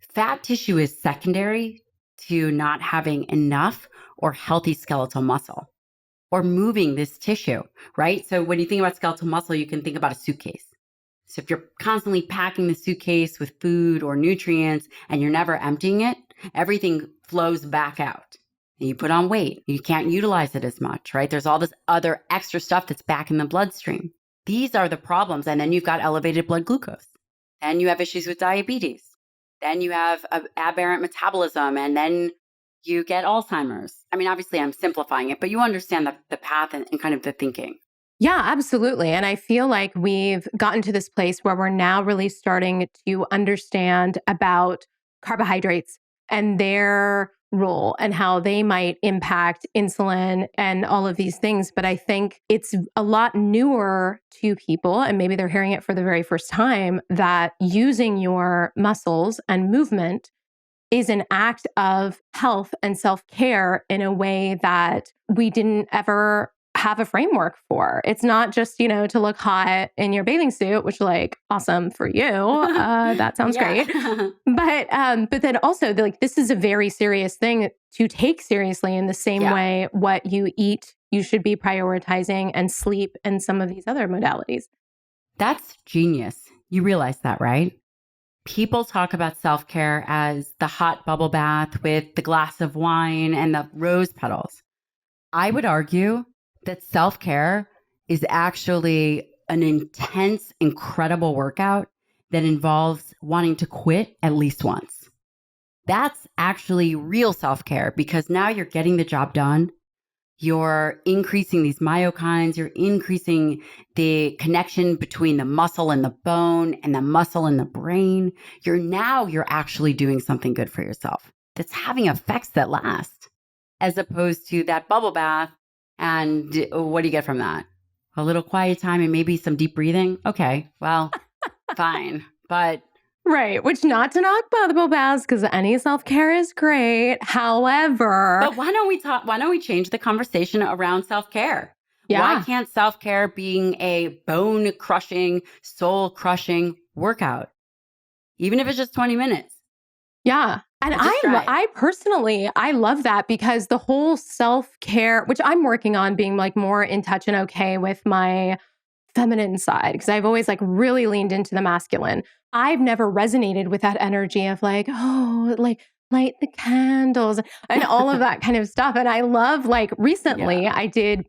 Fat tissue is secondary to not having enough or healthy skeletal muscle or moving this tissue, right? So when you think about skeletal muscle, you can think about a suitcase. So if you're constantly packing the suitcase with food or nutrients and you're never emptying it, everything flows back out and you put on weight. You can't utilize it as much, right? There's all this other extra stuff that's back in the bloodstream. These are the problems. And then you've got elevated blood glucose. Then you have issues with diabetes. Then you have aberrant metabolism, and then you get Alzheimer's. I mean, obviously, I'm simplifying it, but you understand the path and kind of the thinking.
Yeah, absolutely. And I feel like we've gotten to this place where we're now really starting to understand about carbohydrates and their role and how they might impact insulin and all of these things. But I think it's a lot newer to people, and maybe they're hearing it for the very first time, that using your muscles and movement is an act of health and self care in a way that we didn't ever have a framework for. It's not just, to look hot in your bathing suit, which like awesome for you. That sounds great. But then also like this is a very serious thing to take seriously in the same way what you eat, you should be prioritizing, and sleep and some of these other modalities.
That's genius. You realize that, right? People talk about self-care as the hot bubble bath with the glass of wine and the rose petals. I would argue that self-care is actually an intense, incredible workout that involves wanting to quit at least once. That's actually real self-care because now you're getting the job done. You're increasing these myokines, you're increasing the connection between the muscle and the bone and the muscle and the brain. You're actually doing something good for yourself that's having effects that last, as opposed to that bubble bath. And what do you get from that? A little quiet time and maybe some deep breathing. Okay, well, fine. But
right, which not to knock bubble baths because any self-care is great. However,
but why don't we change the conversation around self-care?
Yeah.
Why can't self-care being a bone-crushing, soul-crushing workout? Even if it's just 20 minutes.
Yeah. And I personally, I love that because the whole self-care, which I'm working on being like more in touch and okay with my feminine side, because I've always like really leaned into the masculine. I've never resonated with that energy of like, oh, like light the candles and all of that kind of stuff. And I love like recently I did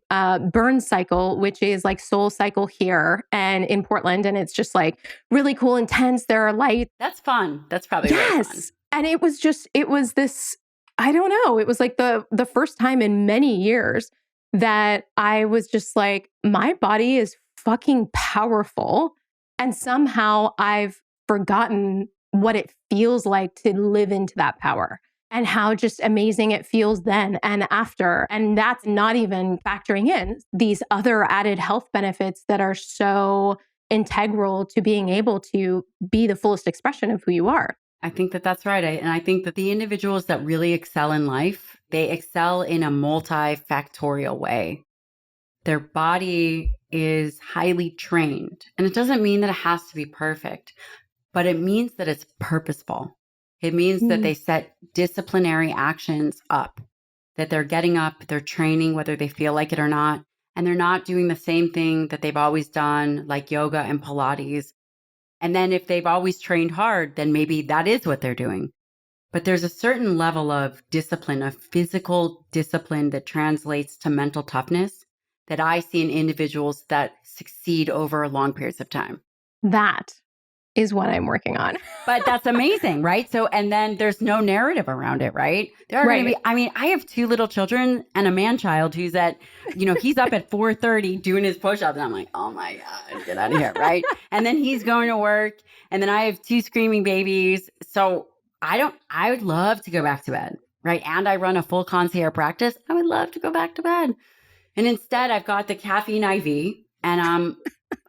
Burn Cycle, which is like Soul Cycle here and in Portland. And it's just like really cool, intense. There are lights.
That's fun. That's probably really fun.
And it was this, I don't know. It was like the first time in many years that I was just like, my body is fucking powerful. And somehow I've forgotten what it feels like to live into that power and how just amazing it feels then and after. And that's not even factoring in these other added health benefits that are so integral to being able to be the fullest expression of who you are.
I think that that's right. And I think that the individuals that really excel in life, they excel in a multifactorial way. Their body is highly trained. And it doesn't mean that it has to be perfect, but it means that it's purposeful. It means that they set disciplinary actions up, that they're getting up, they're training, whether they feel like it or not. And they're not doing the same thing that they've always done, like yoga and Pilates. And then if they've always trained hard, then maybe that is what they're doing. But there's a certain level of discipline, of physical discipline that translates to mental toughness that I see in individuals that succeed over long periods of time.
That is what I'm working on.
But that's amazing, right? So, and then there's no narrative around it, right? There are going to be, I mean, I have 2 little children and a man-child who's at, he's up at 4:30 doing his push-ups. And I'm like, oh my God, get out of here, right? And then he's going to work. And then I have 2 screaming babies. So I would love to go back to bed, right? And I run a full concierge practice. I would love to go back to bed. And instead I've got the caffeine IV and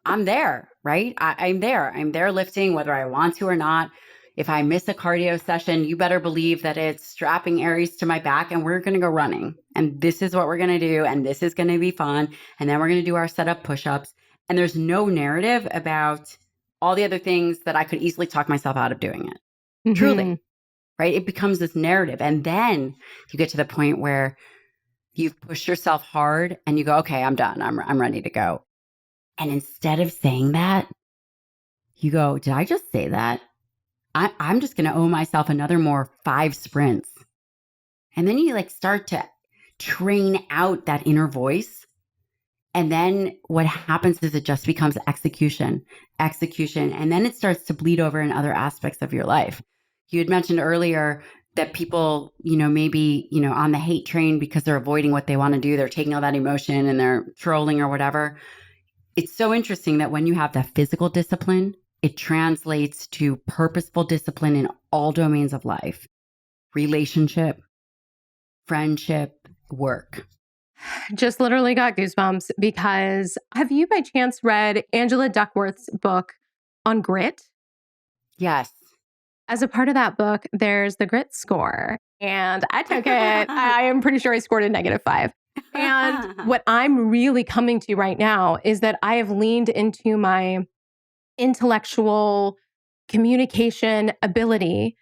I'm there, right? I'm there. I'm there lifting whether I want to or not. If I miss a cardio session, you better believe that it's strapping Aries to my back and we're going to go running. And this is what we're going to do. And this is going to be fun. And then we're going to do our setup push-ups. And there's no narrative about all the other things that I could easily talk myself out of doing it. Mm-hmm. Truly, right? It becomes this narrative. And then you get to the point where you've pushed yourself hard and you go, okay, I'm done. I'm ready to go. And instead of saying that, you go, did I just say that? I'm just going to owe myself another more 5 sprints. And then you like start to train out that inner voice. And then what happens is it just becomes execution. And then it starts to bleed over in other aspects of your life. You had mentioned earlier that people, maybe, on the hate train because they're avoiding what they want to do, they're taking all that emotion and they're trolling or whatever. It's so interesting that when you have that physical discipline, it translates to purposeful discipline in all domains of life, relationship, friendship, work.
Just literally got goosebumps because have you by chance read Angela Duckworth's book on grit?
Yes.
As a part of that book, there's the grit score. And I took it. I am pretty sure I scored a -5. And what I'm really coming to right now is that I have leaned into my intellectual communication ability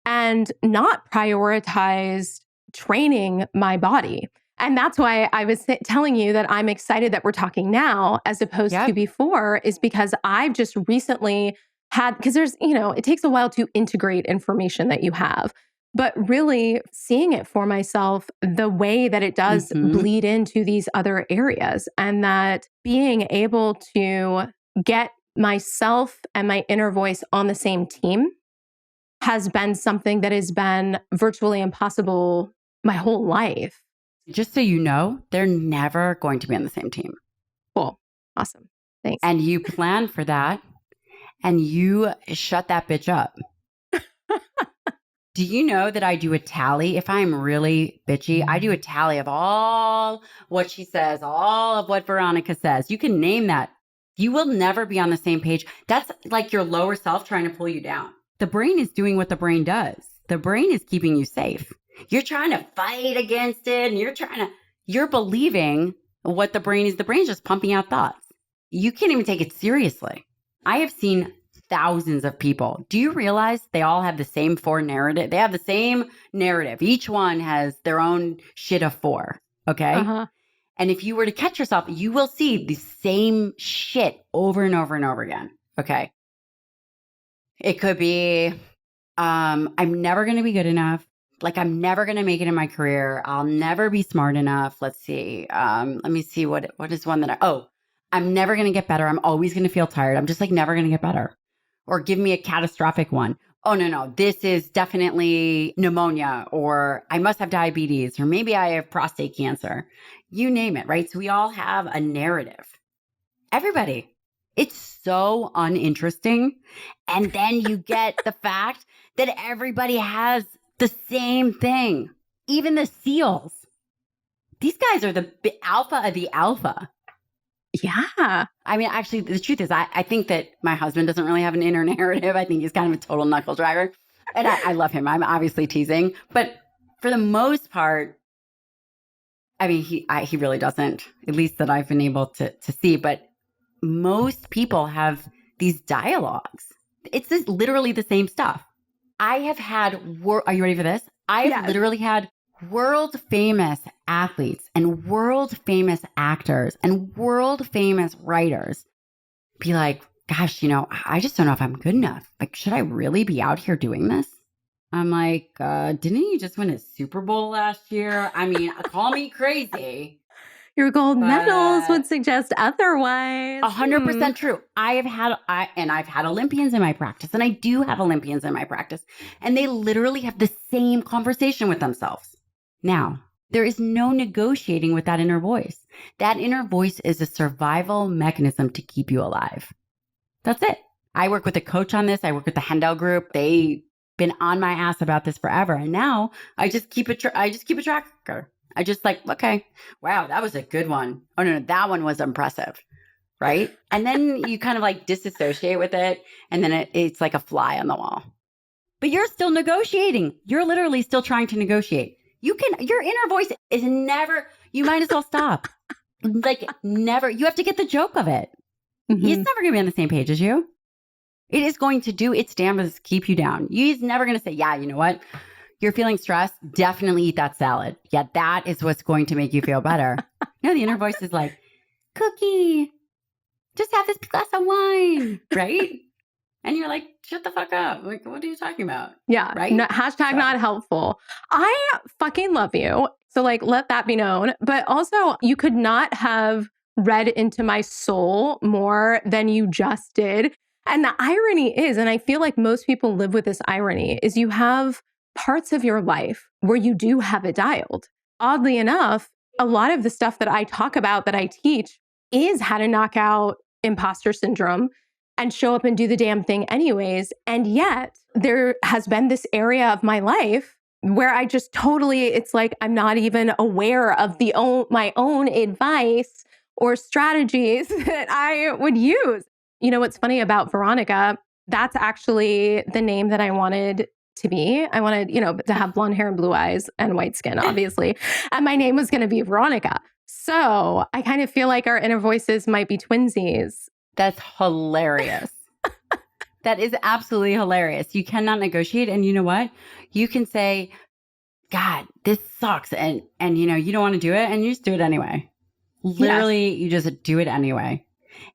and not prioritized training my body. And that's why I was telling you that I'm excited that we're talking now as opposed to before, is because I've just recently had, because there's, it takes a while to integrate information that you have, but really seeing it for myself, the way that it does bleed into these other areas, and that being able to get myself and my inner voice on the same team has been something that has been virtually impossible my whole life.
Just so you know, they're never going to be on the same team.
Cool. Awesome. Thanks.
And you plan for that and you shut that bitch up. Do you know that I do a tally? If I'm really bitchy, I do a tally of all what she says, all of what Veronica says. You can name that. You will never be on the same page. That's like your lower self trying to pull you down. The brain is doing what the brain does. The brain is keeping you safe. You're trying to fight against it and you're believing what the brain is. The brain's just pumping out thoughts. You can't even take it seriously. I have seen thousands of people. Do you realize they all have the same 4 narrative? They have the same narrative. Each one has their own shit of 4. Okay. And if you were to catch yourself, you will see the same shit over and over and over again. Okay. It could be, I'm never going to be good enough. Like, I'm never going to make it in my career. I'll never be smart enough. Let's see. Let me see what is one that I'm never going to get better. I'm always going to feel tired. I'm just like never going to get better. Or give me a catastrophic one. Oh, no. This is definitely pneumonia, or I must have diabetes, or maybe I have prostate cancer. You name it, right? So we all have a narrative. Everybody. It's so uninteresting. And then you get the fact that everybody has the same thing. Even the SEALs. These guys are the alpha of the alpha.
Yeah.
I mean, actually, the truth is, I think that my husband doesn't really have an inner narrative. I think he's kind of a total knuckle driver. And I love him. I'm obviously teasing. But for the most part, I mean, he really doesn't, at least that I've been able to see. But most people have these dialogues. It's literally the same stuff. I have had, are you ready for this? I have literally had world famous athletes and world famous actors and world famous writers be like, gosh, I just don't know if I'm good enough. Like, should I really be out here doing this? I'm like, didn't you just win a Super Bowl last year? I mean, call me crazy.
Your gold medals would suggest otherwise.
100% true. I've had Olympians in my practice, and I do have Olympians in my practice, and they literally have the same conversation with themselves. Now, there is no negotiating with that inner voice. That inner voice is a survival mechanism to keep you alive. That's it. I work with a coach on this. I work with the Hendel group. They've been on my ass about this forever. And now I just keep a tracker. I just like, okay, wow, that was a good one. Oh, no, that one was impressive. Right. And then you kind of like disassociate with it. And then it's like a fly on the wall. But you're still negotiating. You're literally still trying to negotiate. Your inner voice is never, you might as well stop. Like never, you have to get the joke of it. It's never going to be on the same page as you. It is going to do its damnedest to keep you down. He's never going to say, yeah, you know what? You're feeling stressed. Definitely eat that salad. Yeah, that is what's going to make you feel better. The inner voice is like, Cookie, just have this glass of wine, right? And you're like, shut the fuck up. Like, what are you talking about?
Yeah.
Right.
No, hashtag not helpful. I fucking love you. So like, let that be known. But also you could not have read into my soul more than you just did. And the irony is, and I feel like most people live with this irony, is you have parts of your life where you do have it dialed. Oddly enough, a lot of the stuff that I talk about, that I teach, is how to knock out imposter syndrome and show up and do the damn thing anyways. And yet there has been this area of my life where I just totally, it's like I'm not even aware of my own advice or strategies that I would use. You know what's funny about Veronica? That's actually the name that I wanted to be. I wanted, to have blonde hair and blue eyes and white skin, obviously. And my name was going to be Veronica. So I kind of feel like our inner voices might be twinsies.
That's hilarious. That is absolutely hilarious. You cannot negotiate. And you know what? You can say, God, this sucks. And you don't want to do it. And you just do it anyway. Literally, yes. You just do it anyway.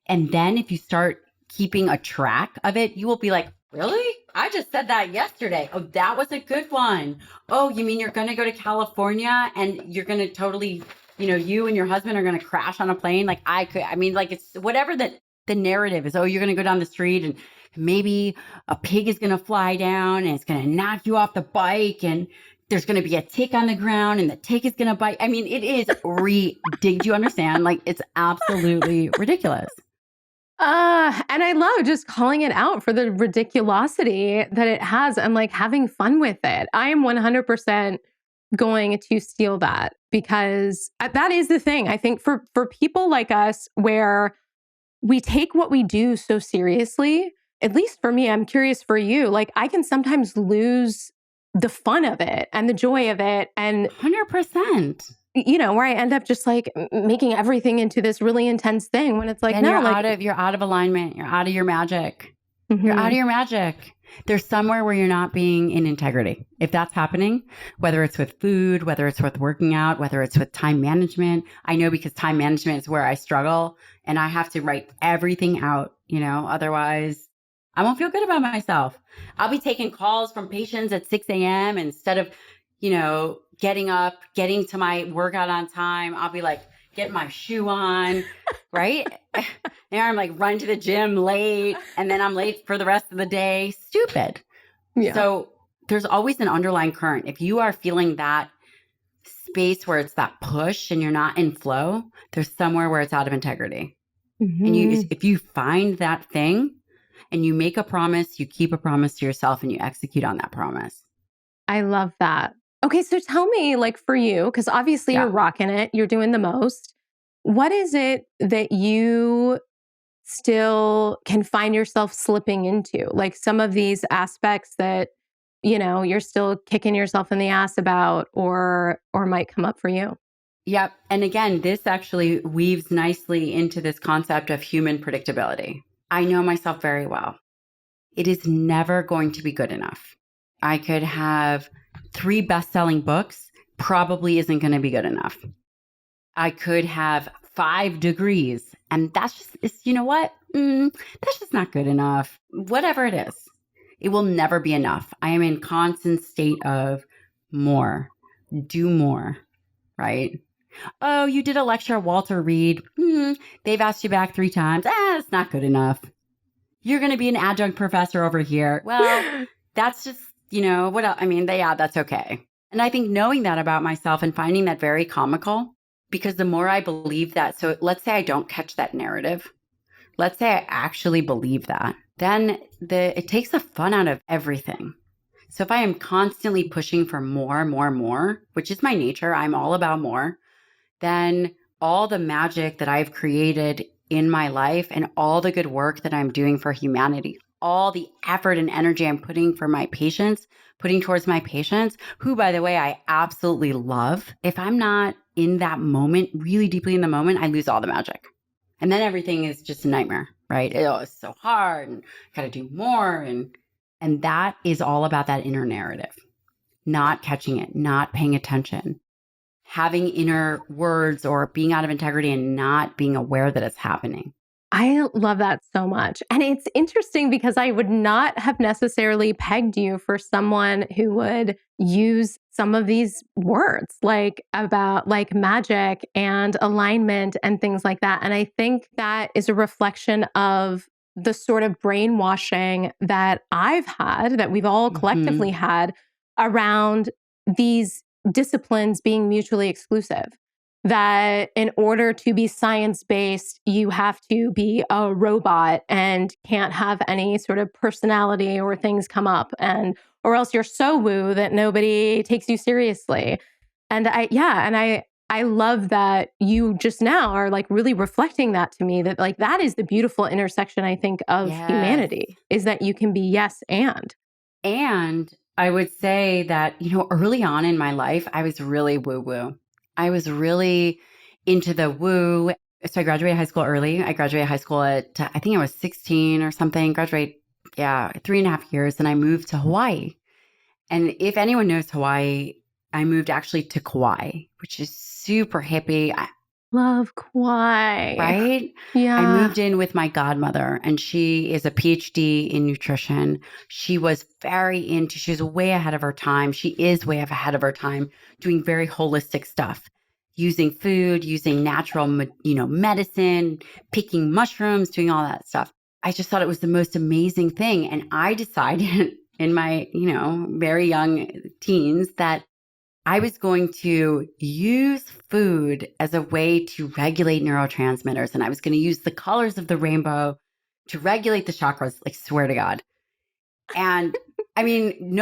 And then if you start keeping a track of it, you will be like, really? I just said that yesterday. Oh, that was a good one. Oh, you mean you're going to go to California and you're going to totally, you and your husband are going to crash on a plane? It's whatever the narrative is. Oh, you're going to go down the street and maybe a pig is going to fly down and it's going to knock you off the bike and there's going to be a tick on the ground and the tick is going to bite. I mean, it is do you understand? It's absolutely ridiculous.
And I love just calling it out for the ridiculosity that it has and having fun with it. I am 100% going to steal that because that is the thing. I think for people like us where we take what we do so seriously, at least for me, I'm curious for you, I can sometimes lose the fun of it and the joy of it. And
100%.
Where I end up just making everything into this really intense thing when it's
and you're out of alignment. You're out of your magic. Mm-hmm. You're out of your magic. There's somewhere where you're not being in integrity. If that's happening, whether it's with food, whether it's with working out, whether it's with time management, I know because time management is where I struggle and I have to write everything out, otherwise I won't feel good about myself. I'll be taking calls from patients at 6 a.m. instead of, getting up, getting to my workout on time. I'll be get my shoe on, right? And I'm run to the gym late and then I'm late for the rest of the day. Stupid. Yeah. So there's always an underlying current. If you are feeling that space where it's that push and you're not in flow, there's somewhere where it's out of integrity. Mm-hmm. And if you find that thing and you make a promise, you keep a promise to yourself and you execute on that promise.
I love that. Okay, so tell me, for you, because obviously you're rocking it, you're doing the most. What is it that you still can find yourself slipping into? Some of these aspects that, you're still kicking yourself in the ass about or might come up for you.
Yep. And again, this actually weaves nicely into this concept of human predictability. I know myself very well. It is never going to be good enough. I could have 3 best-selling books, probably isn't going to be good enough. I could have 5 degrees, and that's just, you know what? That's just not good enough. Whatever it is, it will never be enough. I am in constant state of more, do more, right? Oh, you did a lecture at Walter Reed. They've asked you back 3 times. It's not good enough. You're going to be an adjunct professor over here. Well, that's just, what else? I mean, that's okay. And I think knowing that about myself and finding that very comical, because the more I believe that, so let's say I don't catch that narrative. Let's say I actually believe that. Then it takes the fun out of everything. So if I am constantly pushing for more, which is my nature, I'm all about more, then all the magic that I've created in my life and all the good work that I'm doing for humanity, all the effort and energy I'm putting towards my patients, who, by the way, I absolutely love. If I'm not in that moment, really deeply in the moment, I lose all the magic. And then everything is just a nightmare, right? It's so hard and got to do more. And that is all about that inner narrative, not catching it, not paying attention, having inner words or being out of integrity and not being aware that it's happening.
I love that so much. And it's interesting because I would not have necessarily pegged you for someone who would use some of these words like about like magic and alignment and things like that. And I think that is a reflection of the sort of brainwashing that I've had, that we've all collectively had around these disciplines being mutually exclusive, that in order to be science-based, you have to be a robot and can't have any sort of personality or things come up, and or else you're so woo that nobody takes you seriously. And I love that you just now are like really reflecting that to me, that like that is the beautiful intersection, I think, of humanity, is that you can be yes and.
And I would say that, early on in my life, I was really woo-woo. I was really into the woo. So I graduated high school early. I graduated high school at, I think I was 16 or something. Graduate, 3.5 years. And I moved to Hawaii. And if anyone knows Hawaii, I moved actually to Kauai, which is super hippie.
Love Kauai.
Right?
Yeah.
I moved in with my godmother, and she is a PhD in nutrition. She was she was way ahead of her time. She is way ahead of her time, doing very holistic stuff, using food, using natural, medicine, picking mushrooms, doing all that stuff. I just thought it was the most amazing thing. And I decided in my, very young teens that I was going to use food as a way to regulate neurotransmitters. And I was going to use the colors of the rainbow to regulate the chakras, like, swear to God. And I mean,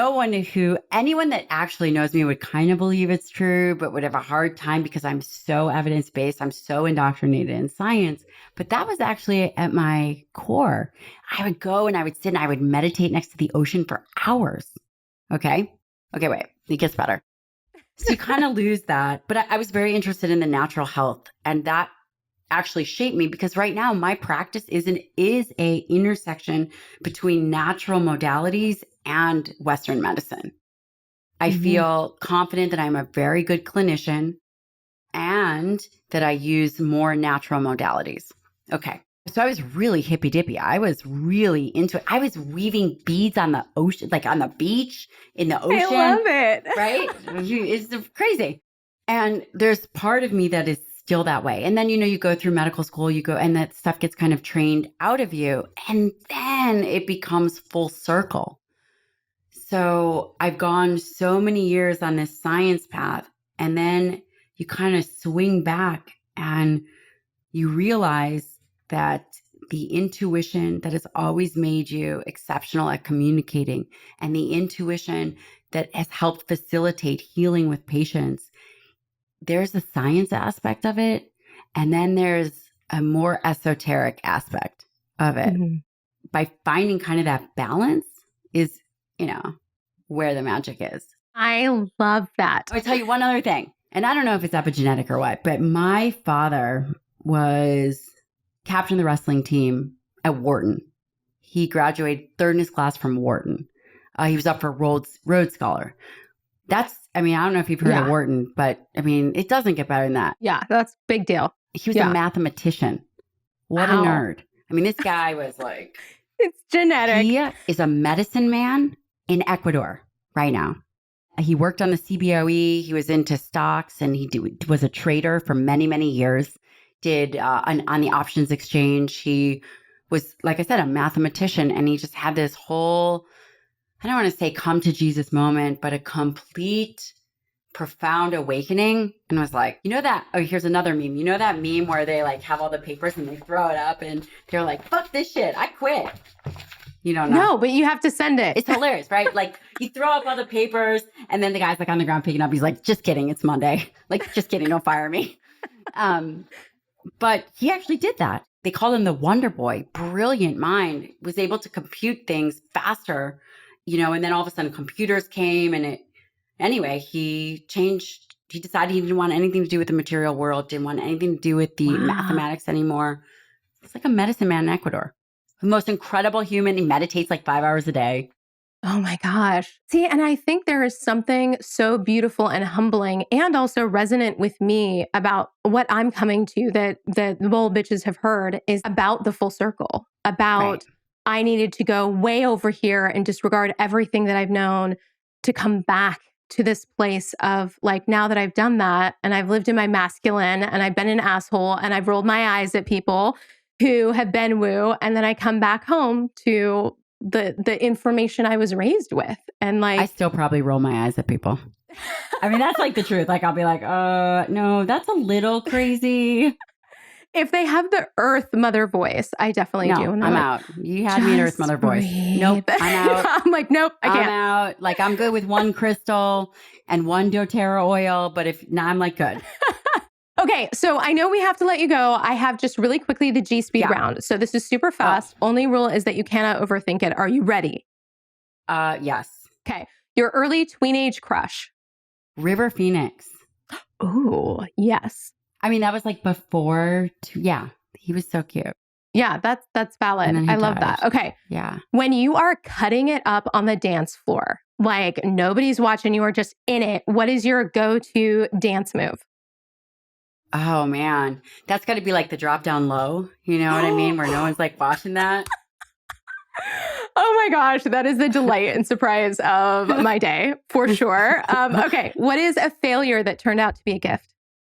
anyone that actually knows me would kind of believe it's true, but would have a hard time because I'm so evidence-based. I'm so indoctrinated in science. But that was actually at my core. I would go and I would sit and I would meditate next to the ocean for hours. Okay, wait, it gets better. So you kind of lose that. But I was very interested in the natural health, and that actually shaped me, because right now my practice is a intersection between natural modalities and Western medicine. I feel confident that I'm a very good clinician and that I use more natural modalities. Okay. So I was really hippy dippy. I was really into it. I was weaving beads on the ocean, like on the beach, in the ocean.
I love it.
Right? It's crazy. And there's part of me that is still that way. And then, you go through medical school, and that stuff gets kind of trained out of you. And then it becomes full circle. So I've gone so many years on this science path. And then you kind of swing back and you realize that the intuition that has always made you exceptional at communicating, and the intuition that has helped facilitate healing with patients, there's a science aspect of it. And then there's a more esoteric aspect of it. By finding kind of that balance is, where the magic is.
I love that.
I'll tell you one other thing. And I don't know if it's epigenetic or what, but my father was captain of the wrestling team at Wharton. He graduated third in his class from Wharton. He was up for Rhodes Scholar. I don't know if you've heard of Wharton, but it doesn't get better than that.
Yeah, that's big deal.
He was a mathematician. What a nerd. This guy was like...
It's genetic.
He is a medicine man in Ecuador right now. He worked on the CBOE. He was into stocks, and he was a trader for many, many years. Did on the options exchange. He was, like I said, a mathematician, and he just had this whole, I don't want to say come to Jesus moment, but a complete profound awakening, and was like, here's another meme. That meme where they like have all the papers and they throw it up and they're like, fuck this shit, I quit. You don't know.
No, but you have to send it.
It's hilarious, right? Like, you throw up all the papers, and then the guy's like on the ground picking up. He's like, just kidding, it's Monday. Like, just kidding, don't fire me. But he actually did that. They called him the Wonder Boy. Brilliant mind. Was able to compute things faster, and then all of a sudden computers came, and he decided he didn't want anything to do with the material world, didn't want anything to do with the mathematics anymore. It's like a medicine man in Ecuador. The most incredible human. He meditates like 5 hours a day.
Oh my gosh. See, and I think there is something so beautiful and humbling and also resonant with me about what I'm coming to that the bold bitches have heard is about the full circle,
Right.
about I needed to go way over here and disregard everything that I've known to come back to this place of like, now that I've done that and I've lived in my masculine and I've been an asshole and I've rolled my eyes at people who have been woo. And then I come back home to the information I was raised with. And
I
like,
still probably roll my eyes at people. I mean, that's like the truth. Like, I'll be like, no, that's a little crazy.
if they have the Earth Mother voice, I definitely do.
No,
And they're
I'm
like,
out. You had me at Earth
just
Mother voice.
breathe.
Nope, I'm out.
I'm like, nope, I
I'm
can't.
out. Like, I'm good with one crystal and one doTERRA oil, but if now I'm like, good.
Okay, so I know we have to let you go. I have just really quickly the G speed
Yeah.
round. So this is super fast. Only rule is that you cannot overthink it. Are you ready?
Yes.
Okay. Your early tweenage crush.
River Phoenix.
Ooh, yes.
I mean, that was like before. Yeah, he was so cute.
Yeah, that's valid.
And then he
I love
died.
that. Okay.
Yeah.
When you are cutting it up on the dance floor, like nobody's watching, you are just in it. What is your go-to dance move?
Oh man, that's got to be like the drop down low. You know what I mean? Where no one's like watching that.
Oh my gosh, that is the delight and surprise of my day for sure. Okay, what is a failure that turned out to be a gift?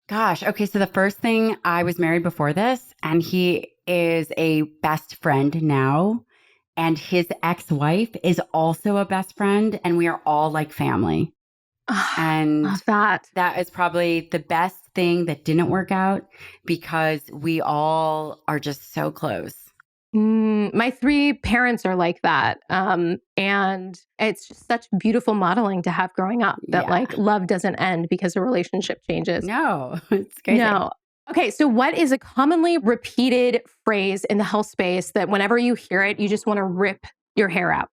Gosh. Okay. So the first thing, I was married before this, and he is a best friend now. And his ex-wife is also a best friend, and we are all like family. And
Love that.
that is probably the best thing that didn't work out because we all are just so close.
My 3 parents are like that. And it's just such beautiful modeling to have growing up that
Yeah.
like love doesn't end because a relationship changes.
No, it's crazy.
No. Okay, so what is a commonly repeated phrase in the health space that whenever you hear it, you just want to rip your hair out?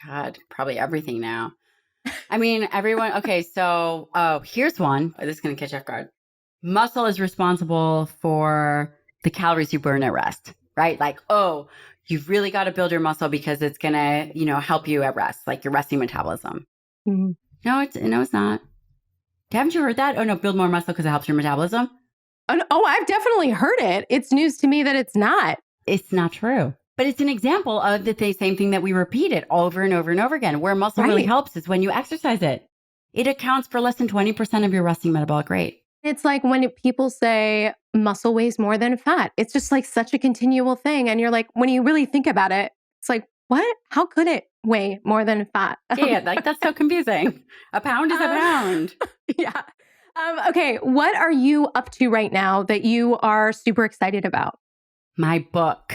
God, probably everything now. I mean, everyone. Okay, so here's one. This is going to catch you off guard. Muscle is responsible for the calories you burn at rest, right? Like, oh, you've really got to build your muscle because it's going to, help you at rest, like your resting metabolism.
Mm-hmm.
No, it's not. Haven't you heard that? Oh no, build more muscle because it helps your metabolism.
Oh, I've definitely heard it. It's news to me that it's not.
It's not true. But it's an example of the same thing that we repeated over and over and over again. Where muscle really helps is when you exercise it. It accounts for less than 20% of your resting metabolic rate.
It's like when people say muscle weighs more than fat. It's just like such a continual thing. And you're like, when you really think about it, it's like, what? How could it weigh more than fat?
Yeah, like that's so confusing. A pound is a pound.
Yeah. Okay. What are you up to right now that you are super excited about?
My book.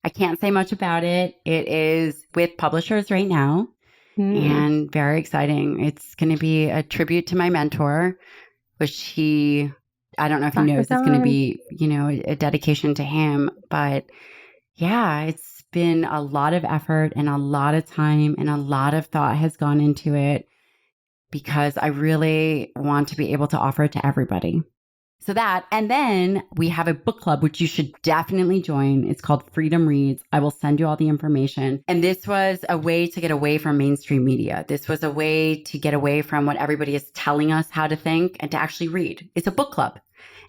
I can't say much about it. It is with publishers right now and very exciting. It's going to be a tribute to my mentor, which I don't know if he knows it's going to be, a dedication to him. But yeah, it's been a lot of effort and a lot of time and a lot of thought has gone into it because I really want to be able to offer it to everybody. So that, and then we have a book club, which you should definitely join. It's called Freedom Reads. I will send you all the information. And this was a way to get away from mainstream media. This was a way to get away from what everybody is telling us how to think and to actually read. It's a book club.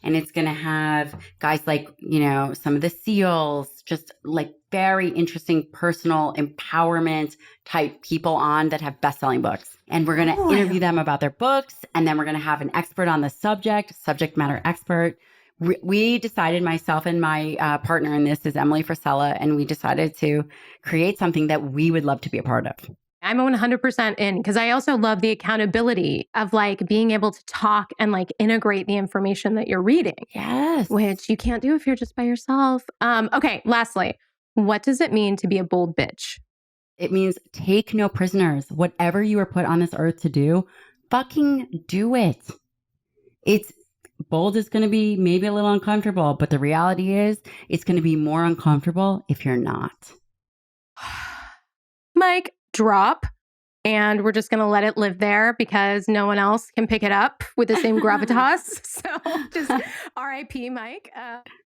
And it's going to have guys like, some of the SEALs, just like very interesting personal empowerment type people on that have best-selling books. And we're going to interview them about their books. And then we're going to have an expert on the subject matter expert. We decided, myself and my partner in this is Emily Frisella, and we decided to create something that we would love to be a part of.
I'm 100% in because I also love the accountability of like being able to talk and like integrate the information that you're reading.
Yes.
Which you can't do if you're just by yourself. Okay, lastly, what does it mean to be a bold bitch?
It means take no prisoners. Whatever you were put on this earth to do, fucking do it. It's bold is going to be maybe a little uncomfortable, but the reality is it's going to be more uncomfortable if you're not.
Mike, drop. And we're just going to let it live there because no one else can pick it up with the same gravitas. So just RIP, Mike.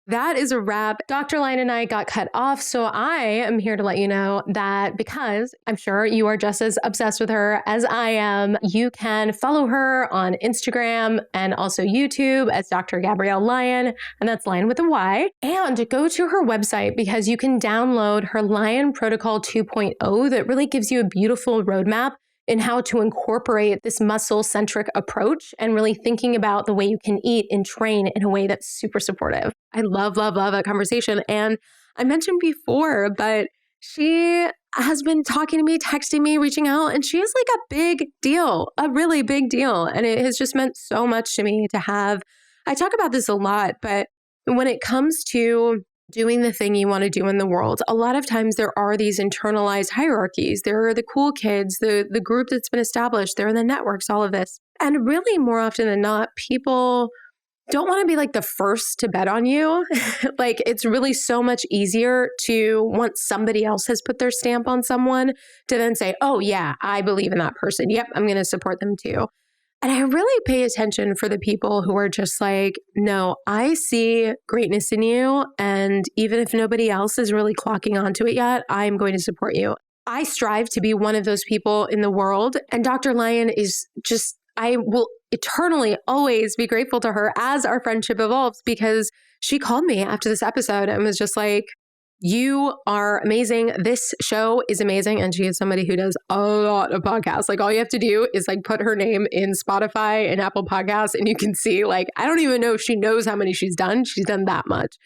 That is a wrap. Dr. Lyon and I got cut off. So I am here to let you know that because I'm sure you are just as obsessed with her as I am, you can follow her on Instagram and also YouTube as Dr. Gabrielle Lyon, and that's Lyon with a Y. And go to her website because you can download her Lyon Protocol 2.0 that really gives you a beautiful roadmap in how to incorporate this muscle-centric approach and really thinking about the way you can eat and train in a way that's super supportive. I love, love, love that conversation. And I mentioned before, but she has been talking to me, texting me, reaching out, and she is like a big deal, a really big deal. And it has just meant so much to me to have, I talk about this a lot, but when it comes to doing the thing you want to do in the world, a lot of times there are these internalized hierarchies. There are the cool kids, the group that's been established, there are the networks, all of this. And really, more often than not, people don't want to be like the first to bet on you. Like, it's really so much easier to, once somebody else has put their stamp on someone, to then say, oh yeah, I believe in that person. Yep, I'm going to support them too. And I really pay attention for the people who are just like, no, I see greatness in you. And even if nobody else is really clocking onto it yet, I'm going to support you. I strive to be one of those people in the world. And Dr. Lyon is just, I will eternally always be grateful to her as our friendship evolves, because she called me after this episode and was just like, you are amazing. This show is amazing. And she is somebody who does a lot of podcasts. Like, all you have to do is like put her name in Spotify and Apple Podcasts, and you can see, like, I don't even know if she knows how many she's done. She's done that much.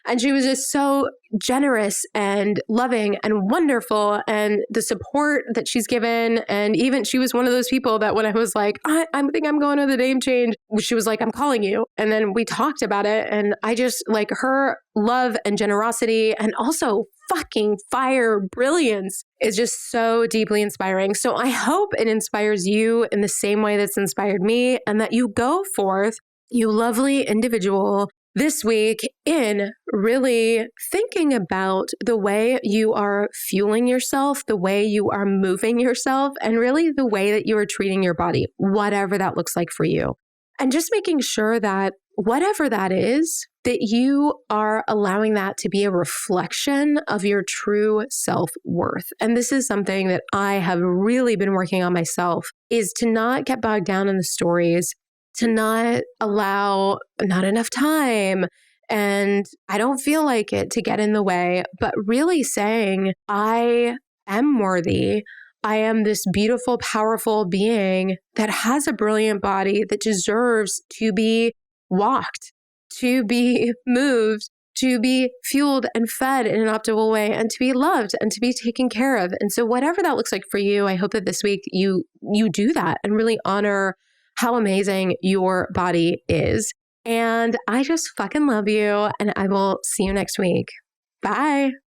And she was just so generous and loving and wonderful, and the support that she's given. And even she was one of those people that when I was like, I think I'm going to the name change, she was like, I'm calling you. And then we talked about it. And I just like her love and generosity and also fucking fire brilliance is just so deeply inspiring. So I hope it inspires you in the same way that's inspired me, and that you go forth, you lovely individual, this week in really thinking about the way you are fueling yourself, the way you are moving yourself, and really the way that you are treating your body, whatever that looks like for you. And just making sure that whatever that is, that you are allowing that to be a reflection of your true self-worth. And this is something that I have really been working on myself, is to not get bogged down in the stories, to not allow not enough time and I don't feel like it to get in the way, but really saying, I am worthy. I am this beautiful, powerful being that has a brilliant body that deserves to be walked, to be moved, to be fueled and fed in an optimal way, and to be loved and to be taken care of. And so whatever that looks like for you, I hope that this week you do that and really honor how amazing your body is. And I just fucking love you. And I will see you next week. Bye.